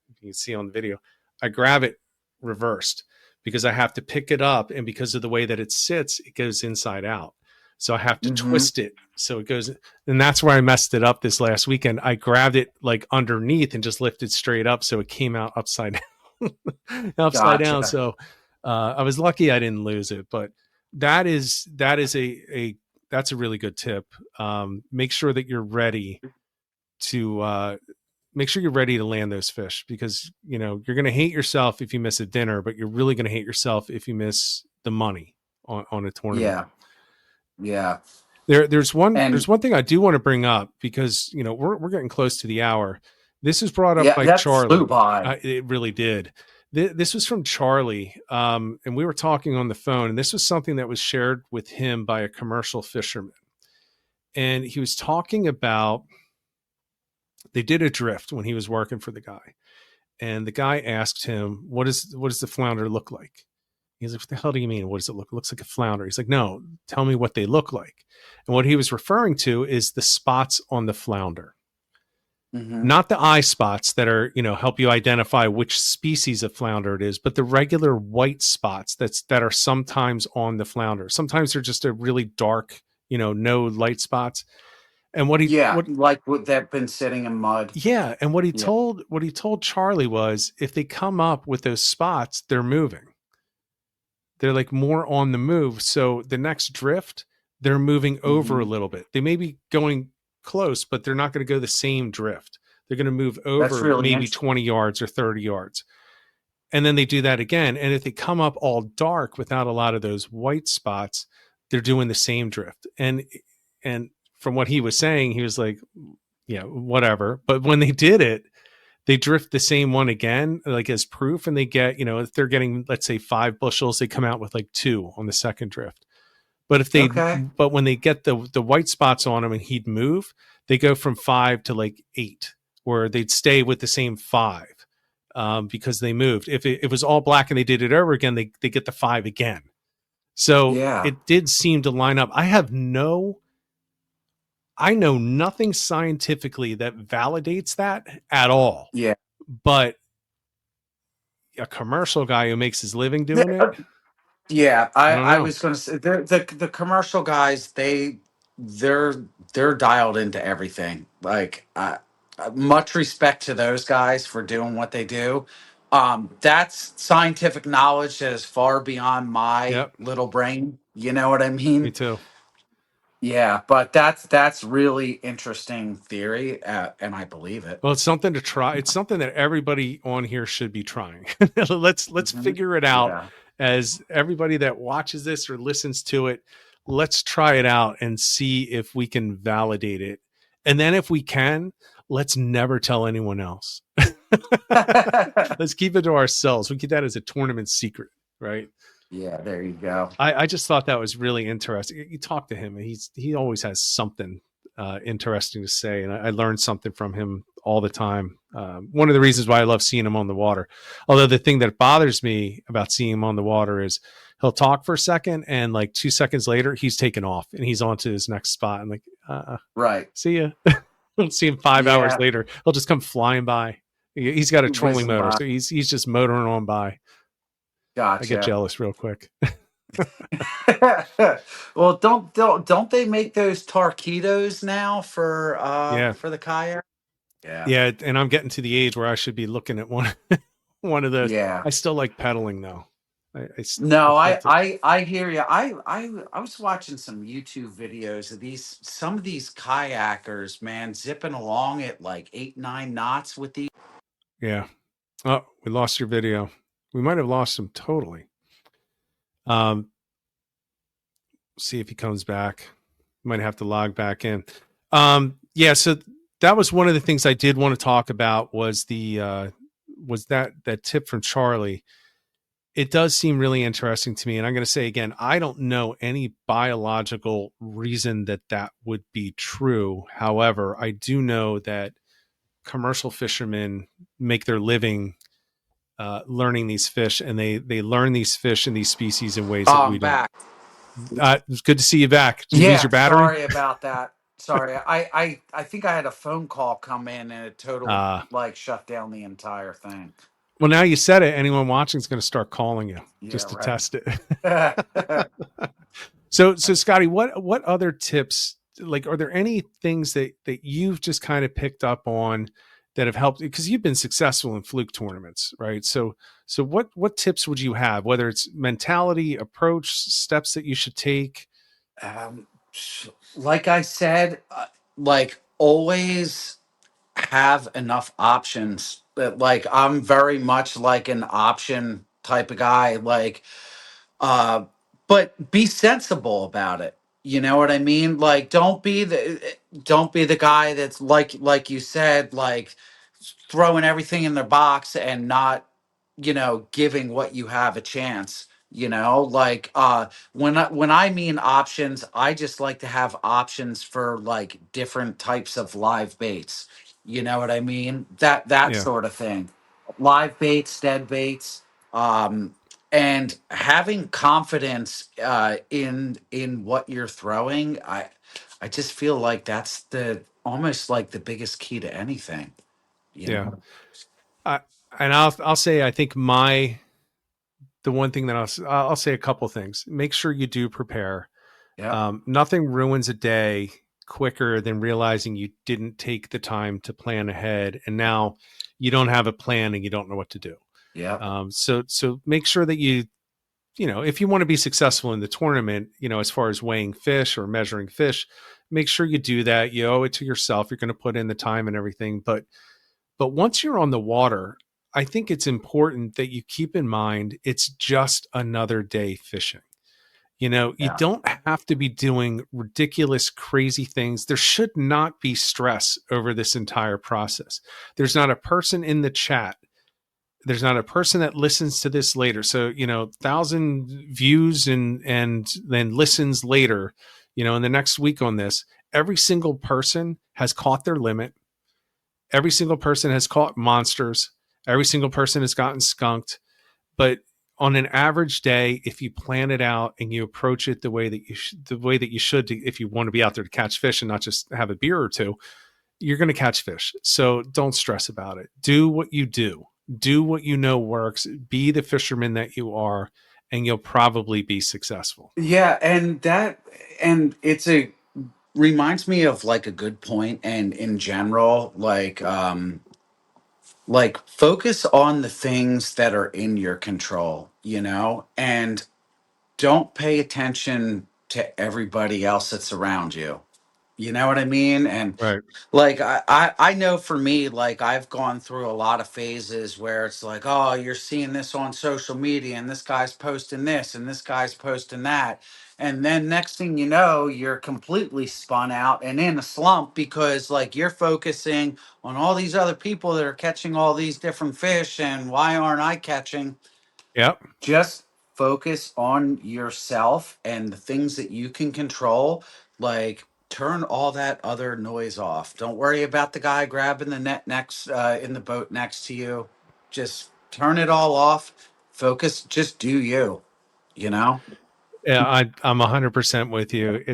you can see on the video, I grab it reversed because I have to pick it up. And because of the way that it sits, it goes inside out. So I have to Hmm. twist it. So it goes, and that's where I messed it up this last weekend. I grabbed it like underneath and just lifted straight up. So it came out upside down, upside down. Gotcha. So I was lucky I didn't lose it, but that is that's a really good tip. Make sure that you're ready to make sure you're ready to land those fish because you're going to hate yourself if you miss a dinner, but you're really going to hate yourself if you miss the money on a tournament. Yeah. Yeah. There's And one thing I do want to bring up because we're getting close to the hour. This was brought up yeah, by that flew Charlie. by. It really did. This was from Charlie, and we were talking on the phone, and this was something that was shared with him by a commercial fisherman, and he was talking about they did a drift when he was working for the guy. And the guy asked him, what does the flounder look like? He's like, what the hell do you mean? What does it look? It looks like a flounder. He's like, no, tell me what they look like. And what he was referring to is the spots on the flounder, Hmm. not the eye spots that are, help you identify which species of flounder it is, but the regular white spots that are sometimes on the flounder. Sometimes they're just a really dark, no light spots. And Yeah, like what they've been sitting in mud. yeah, and Yeah. what he told Charlie was if they come up with those spots, they're moving. They're like more on the move. So the next drift, they're moving over a Hmm. little bit. They may be going close, but they're not going to go the same drift. They're going to move That's over really maybe interesting. 20 yards or 30 yards. And then they do that again. And if they come up all dark without a lot of those white spots, they're doing the same drift. And from what he was saying, he was like, yeah, whatever. But when they did it, they drift the same one again, like as proof, and they get, if they're getting, let's say 5 bushels, they come out with like 2 on the second drift. Okay. But when they get the white spots on them and he'd move, they go from 5 to like 8, or they'd stay with the same 5 because they moved. If it was all black and they did it over again, they get the 5 again. So Yeah. it did seem to line up. I know nothing scientifically that validates that at all. Yeah. But a commercial guy who makes his living doing it, Yeah, I don't I know. was going to say the commercial guys, they're they're dialed into everything. Like much respect to those guys for doing what they do. That's scientific knowledge that is far beyond my Yep, little brain. You know what I me mean? too. Yeah, but that's really interesting theory, and I believe it. Well, it's something to try. It's something that everybody on here should be trying. Let's Mhm. figure it out. Yeah. As everybody that watches this or listens to it, let's try it out and see if we can validate it. And then if we can, let's never tell anyone else. Let's keep it to ourselves. We keep that as a tournament secret, right? Yeah, there you go. I just thought that was really interesting. You talk to him, and he always has something interesting to say, and I learned something from him all the time. One of the reasons why I love seeing him on the water. Although the thing that bothers me about seeing him on the water is he'll talk for a second, and like 2 seconds later, he's taken off and he's on to his next spot. I'm like, Right. see ya. We'll see him 5 hours Yeah, later. He'll just come flying by. He's got a trolling whizzing motor, by. so he's just motoring on by. I get Gotcha. jealous real quick. Well, don't they make those Tarkitos now Yeah. for the kayak? Yeah. Yeah, and I'm getting to the age where I should be looking at one one of those. Yeah. I still like pedaling though. I No, felt it. I hear you. I was watching some YouTube videos of some of these kayakers, man, zipping along at like 8, 9 knots with these. Yeah. Oh, we lost your video. We might have lost him totally. See if he comes back. Might have to log back in. Yeah, so that was one of the things I did want to talk about was was that tip from Charlie. It does seem really interesting to me, and I'm going to say again, I don't know any biological reason that that would be true. However, I do know that commercial fishermen make their living learning these fish, and they learn these fish and these species in ways that Oh, we I'm don't. back. It's good to see you back. Did you lose Yeah, your battery? sorry about that. Sorry. I think I had a phone call come in and it total Uh, like shut down the entire thing. well, now you said it. Anyone watching is going to start calling you Yeah, just to right. test it. So Scotty, what other tips? Like, are there any things that you've just kind of picked up on that have helped? Because you've been successful in fluke tournaments, right? So what tips would you have? Whether it's mentality, approach, steps that you should take. um, like I said, like always have enough options. Like I'm very much like an option type of guy. Like uh but be sensible about it. You know what I mean? Like don't be the guy that's like you said, like throwing everything in their box and not, giving what you have a chance. Like when I mean options, I just like to have options for like different types of live baits. You know what I mean? That Yeah, sort of thing. Live baits, dead baits. And having confidence in what you're throwing, I just feel like that's the almost like the biggest key to anything, you yeah. know. I, and I'll say I think the one thing that I'll say a couple things. Make sure you do prepare. Yep. Nothing ruins a day quicker than realizing you didn't take the time to plan ahead, and now you don't have a plan and you don't know what to do. Yep. So make sure that if you want to be successful in the tournament, as far as weighing fish or measuring fish, make sure you do that. You owe it to yourself. You're going to put in the time and everything, but once you're on the water, I think it's important that you keep in mind it's just another day fishing. You Yeah. don't have to be doing ridiculous, crazy things. There should not be stress over this entire process. There's not a person in the chat. There's not a person that listens to this later. So, 1,000 views and then listens later, in the next week on this, every single person has caught their limit. Every single person has caught monsters. Every single person has gotten skunked. But on an average day, if you plan it out and you approach it the way that you should, if you want to be out there to catch fish and not just have a beer or two, you're going to catch fish. So don't stress about it. Do what you do. Do what you know works. Be the fisherman that you are, and you'll probably be successful. Yeah, and it's a reminds me of like a good point, and in general, like focus on the things that are in your control, and don't pay attention to everybody else that's around you. You know what I mean? And Right. like I know for me, like I've gone through a lot of phases where it's like, oh, you're seeing this on social media and this guy's posting this and this guy's posting that. And then next thing you know, you're completely spun out and in a slump because like you're focusing on all these other people that are catching all these different fish and why aren't I catching? Yep. Just focus on yourself and the things that you can control. Like turn all that other noise off. Don't worry about the guy grabbing the net next in the boat next to you. Just turn it all off. Focus. Just do you. You know. Yeah, I'm 100% with you.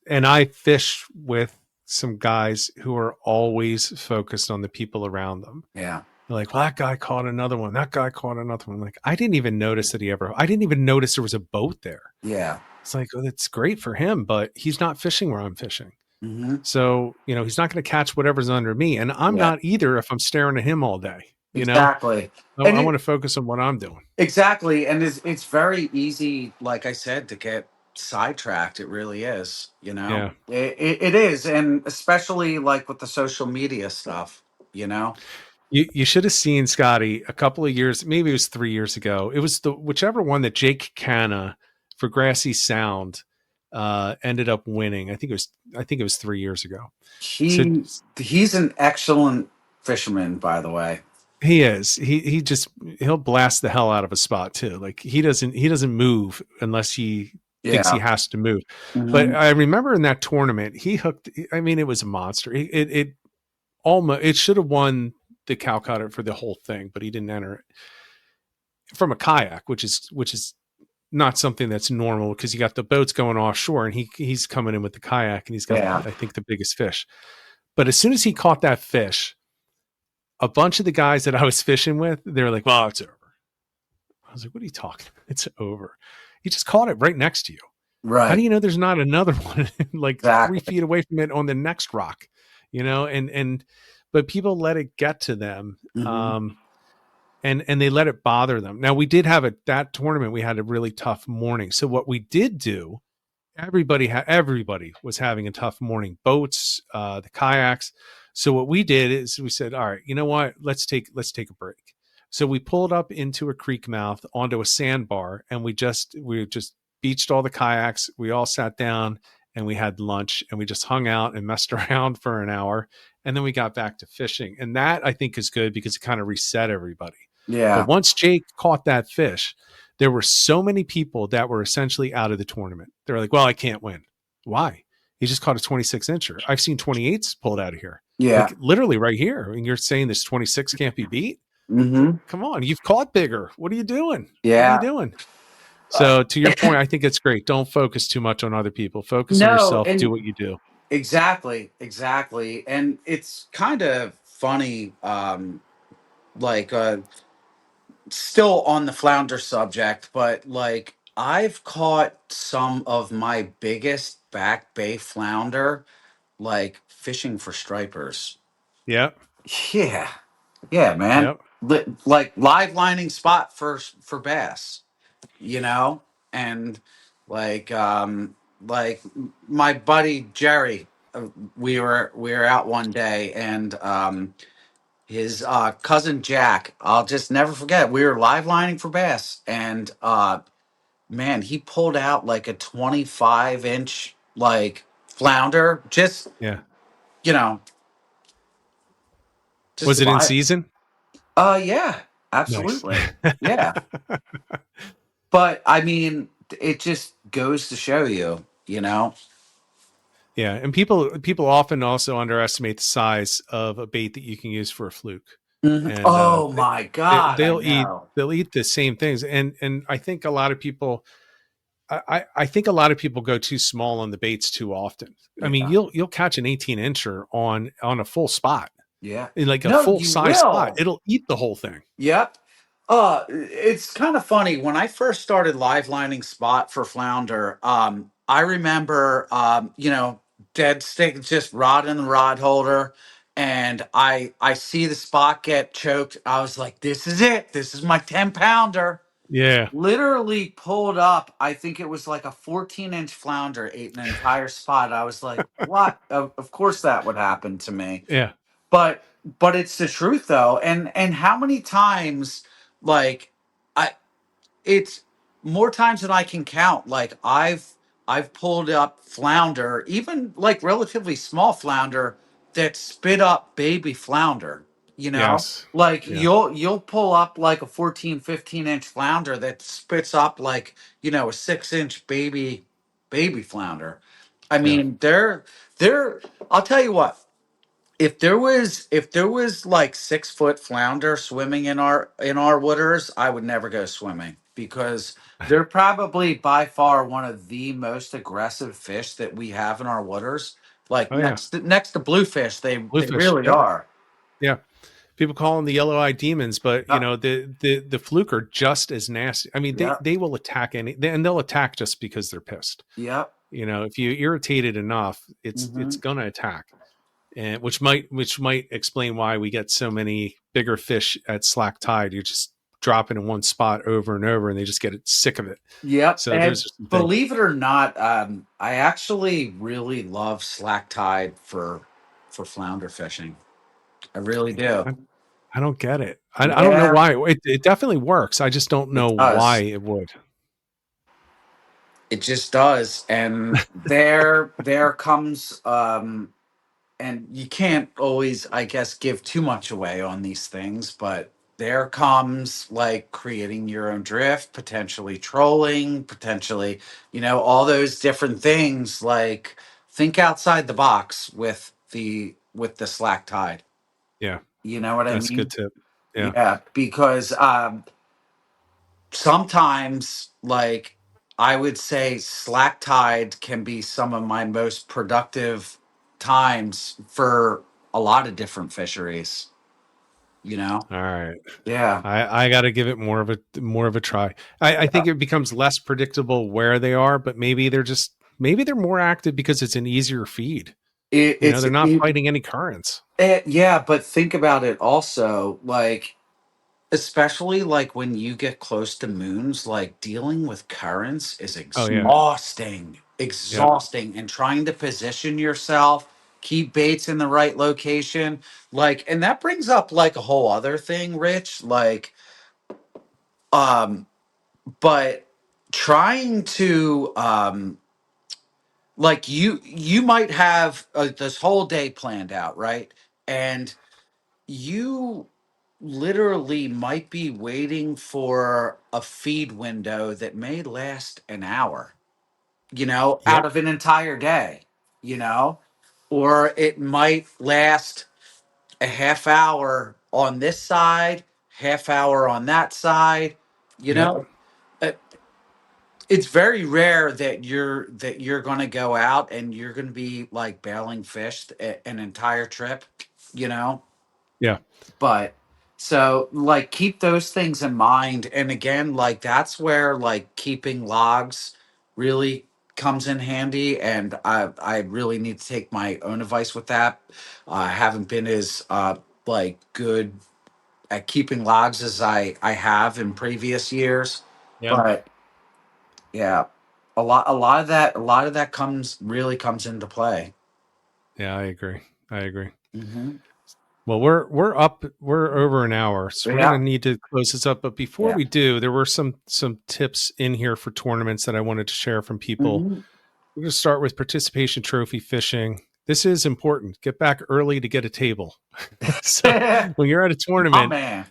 And I fish with some guys who are always focused on the people around them. Yeah. They're like, well, that guy caught another one. That guy caught another one. Like, I didn't even notice I didn't even notice there was a boat there. Yeah. It's like, oh, that's great for him, but he's not fishing where I'm fishing. Mm-hmm. So, he's not going to catch whatever's under me. And I'm Yeah. not either if I'm staring at him all day. Exactly. I want to focus on what I'm doing. Exactly. And it's very easy, like I said, to get sidetracked. It really is, Yeah. it is. And especially like with the social media stuff, you know? You should have seen Scotty a couple of years, maybe it was 3 years ago. It was the whichever one that Jake Canna for Grassy Sound ended up winning. I think it was 3 years ago. So He's an excellent fisherman, by the way. he is. He'll blast the hell out of a spot too. Like he doesn't move unless he thinks he Yeah. has to move. But Hmm. I remember in that tournament, he hooked. I mean, it was a monster. It almost it should have won the Calcutta for the whole thing, but he didn't enter it from a kayak, which is not something that's normal because you got the boats going offshore and he's coming in with the kayak and he's got Yeah. I think the biggest fish. But as soon as he caught that fish, a bunch of the guys that I was fishing with, they were like, "Well, it's over." I was like, "What are you talking about? It's over. He just caught it right next to you. How do Right. you know there's not another one like 3 Exactly. feet away from it on the next rock?" And but people let it get to them. Hmm. And they let it bother them. Now we did have that tournament. We had a really tough morning. So what we did do, everybody was having a tough morning. Boats, the kayaks. So what we did is we said, all right, you know what? Let's take a break. So we pulled up into a creek mouth onto a sandbar, and we just beached all the kayaks. We all sat down and we had lunch, and we just hung out and messed around for an hour, and then we got back to fishing. And that I think is good because it kind of reset everybody. But Yeah. once Jake caught that fish, there were so many people that were essentially out of the tournament. They were like, well, I can't win. Why? He just caught a 26 incher. I've seen 28s pulled out of here. Yeah. Like literally right here. And you're saying this 26 can't be beat? Hmm. Come on. You've caught bigger. What are you doing? What are you Yeah. doing? Uh, So to your point, I think it's great. Don't focus too much on other people. Focus on no, yourself. Do and what you do. exactly, exactly. And it's kind of funny, like still on the flounder subject, but like I've caught some of my biggest back bay flounder like fishing for stripers. Yep. Yeah. Yeah, man. Yep. Like live lining spot for bass, you know? And like my buddy Jerry, we were out one day and his cousin Jack, I'll just never forget. We were live lining for bass, and man, he pulled out like a 25-inch like flounder. Just Yeah. you know, Was just it in live. season? Yeah, Nice. absolutely. Yeah, but I mean, it just goes to show you, you know. Yeah, and people often also underestimate the size of a bait that you can use for a fluke. and Oh my God, I know. they'll eat the same things, and I think a lot of people. I think a lot of people go too small on the baits too often. I mean, Yeah, you'll catch an 18-incher on a full spot, yeah. like a No, full you size spot. will. It'll eat the whole thing. Yep. It's kind of funny when I first started live lining spot for flounder. I remember, dead stick, just rod in the rod holder, and I see the spot get choked. I was like, "This is it. This is my 10 pounder." Yeah, Literally pulled up. I think it was like a 14-inch flounder ate an entire spot. I was like, "What?" Of course, that would happen to me, yeah, but it's the truth though. And how many times, like, I it's more times than I can count. Like, I've pulled up flounder, even like relatively small flounder that spit up baby flounder, you know? yes, Like, yeah, you'll pull up like a 14, 15-inch flounder that spits up like, a 6-inch baby flounder. I yeah. mean, they're I'll tell you what, if there was like 6 foot flounder swimming in our waters, I would never go swimming because they're probably by far one of the most aggressive fish that we have in our waters. Like, Oh yeah, next to bluefish, they bluefish. really Yep, are. yeah. People call them the yellow-eyed demons, but Yep. the fluke are just as nasty. I mean, Yep. they will attack and they'll attack just because they're pissed. Yep. If you irritate it enough, it's Hmm. gonna attack, and which might explain why we get so many bigger fish at slack tide. You just drop it in one spot over and over, and they just get sick of it. Yep. So And those are some things. believe it or not, I actually really love slack tide for flounder fishing. I really do. I, I don't get it. I don't know Yeah, why. It definitely works. I just don't it know why does. it would. It just does. And there comes, and you can't always, I guess, give too much away on these things, but there comes like creating your own drift, potentially trolling, potentially, all those different things. Like, think outside the box with the slack tide. Yeah, You know what I that's a good mean? tip. Yeah. Yeah, because sometimes, like, I would say slack tide can be some of my most productive times for a lot of different fisheries, you know? All right. Yeah. I got to give it more of a try. I Yeah. think it becomes less predictable where they are, but maybe they're more active because it's an easier feed. It, it's, They're not it, fighting any currents. yeah, but think about it also, like, especially like when you get close to moons, like dealing with currents is Oh yeah. exhausting, Yep. exhausting, and trying to position yourself, keep baits in the right location. Like, and that brings up like a whole other thing, Rich. Like, um, but trying to, like, you might have this whole day planned out, right? And you literally might be waiting for a feed window that may last an hour, out Yep. of an entire day, or it might last a half hour on this side, half hour on that side, you Yep. know. Uh, it's very rare that you're going to go out and you're going to be like bailing fish an entire trip, you know. Yeah. But so, like, keep those things in mind. And again, like, that's where like keeping logs really comes in handy. And I really need to take my own advice with that. I haven't been as like good at keeping logs as I have in previous years. Yep. But yeah, a lot of that comes into play. Yeah. I agree. I agree. Hmm. Well, we're over an hour, so we're gonna Yeah. need to close this up. But before Yeah. we do, there were some tips in here for tournaments that I wanted to share from people. Hmm. We're gonna start with participation trophy fishing. This is important. Get back early to get a table. So when you're at a Oh tournament, man.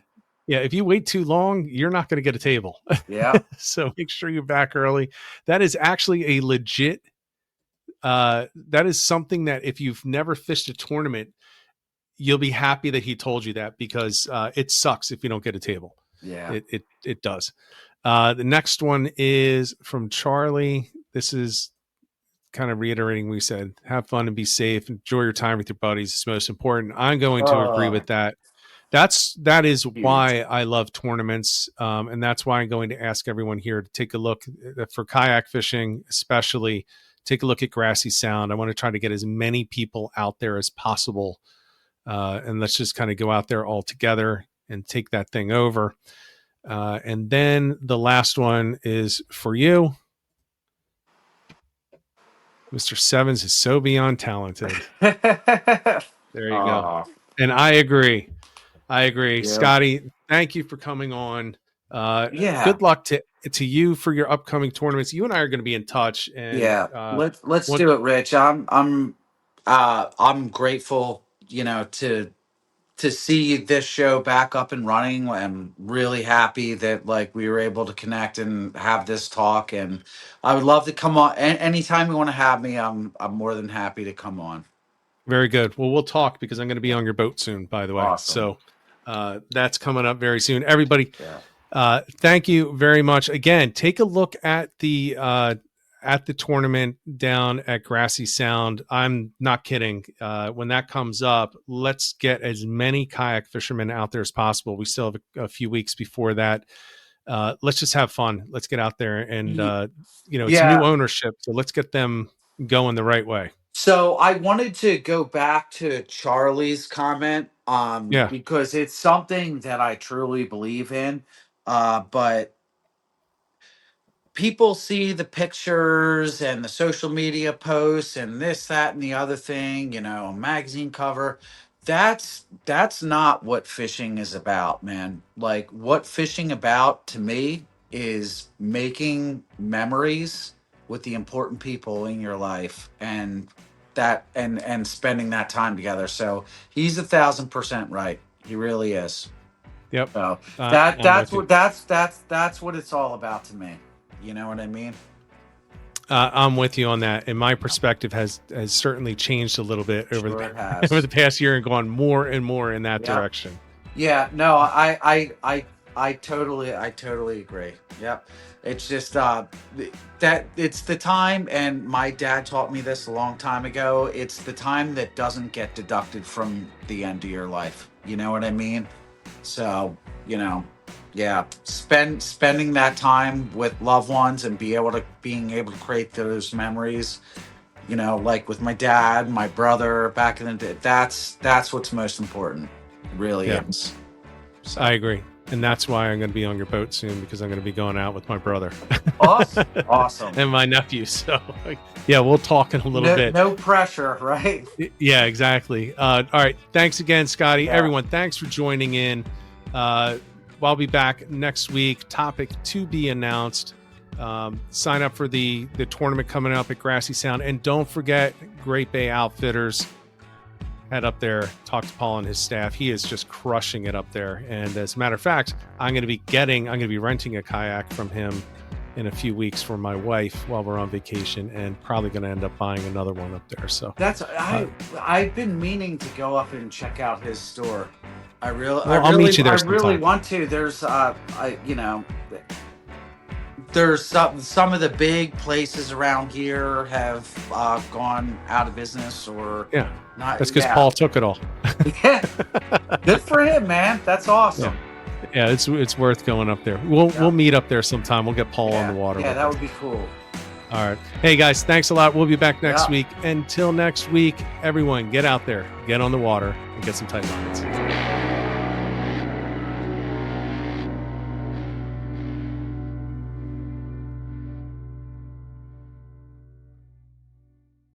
yeah, if you wait too long, you're not going to get a table. Yeah. So make sure you're back early. That is actually a legit. That is something that if you've never fished a tournament, you'll be happy that he told you that, because it sucks if you don't get a table. Yeah. It does. The next one is from Charlie. This is kind of reiterating what we said. Have fun and be safe. Enjoy your time with your buddies. It's most important. I'm going to agree with that. That is why I love tournaments, and that's why I'm going to ask everyone here to take a look for kayak fishing, especially take a look at Grassy Sound. I want to try to get as many people out there as possible, and let's just kind of go out there all together and take that thing over. And then the last one is for you. Mr. Sevins is so beyond talented. There you go. And I agree. Yeah. Scotty, thank you for coming on. Good luck to you for your upcoming tournaments. You and I are going to be in touch. And let's do it, Rich. I'm grateful, to see this show back up and running. I'm really happy that like we were able to connect and have this talk, and I would love to come on anytime you want to have me. I'm more than happy to come on. Very good. Well, we'll talk, because I'm going to be on your boat soon, by the way. Awesome. So that's coming up very soon. Everybody, thank you very much. Again, take a look at the tournament down at Grassy Sound. I'm not kidding. When that comes up, let's get as many kayak fishermen out there as possible. We still have a few weeks before that. Let's just have fun. Let's get out there, and it's new ownership, so let's get them going the right way. So I wanted to go back to Charlie's comment, because it's something that I truly believe in, but people see the pictures and the social media posts and this, that, and the other thing, magazine cover. That's not what fishing is about, man. Like, what fishing about to me is making memories with the important people in your life, and spending that time together. So he's 1,000% right. He really is. Yep. So that's what it's all about to me. You know what I mean? I'm with you on that, and my perspective has certainly changed a little bit over the past year, and gone more and more in that direction. Yeah, no, I totally agree. Yep. It's just that it's the time, and my dad taught me this a long time ago. It's the time that doesn't get deducted from the end of your life. You know what I mean? So, spending that time with loved ones and being able to create those memories, like with my dad, my brother back in the day. That's what's most important. It really is. So. I agree. And that's why I'm going to be on your boat soon, because I'm going to be going out with my brother. Awesome. And my nephew. So, we'll talk in a little bit. No pressure, right? Yeah, exactly. All right. Thanks again, Scotty. Yeah. Everyone, thanks for joining in. I'll be back next week. Topic to be announced. Sign up for the tournament coming up at Grassy Sound. And don't forget, Great Bay Outfitters. Head up there, talk to Paul and his staff. He is just crushing it up there. And as a matter of fact, I'm going to be renting a kayak from him in a few weeks for my wife while we're on vacation, and probably going to end up buying another one up there. So I've been meaning to go up and check out his store. I'll meet you there sometime. I really want to. There's some of the big places around here have gone out of business, or not. That's because Paul took it all. Yeah, good for him, man. That's awesome. Yeah, it's worth going up there. We'll meet up there sometime. We'll get Paul on the water. Yeah, that would be cool. All right. Hey guys, thanks a lot. We'll be back next week. Until next week, everyone, get out there, get on the water, and get some tight lines.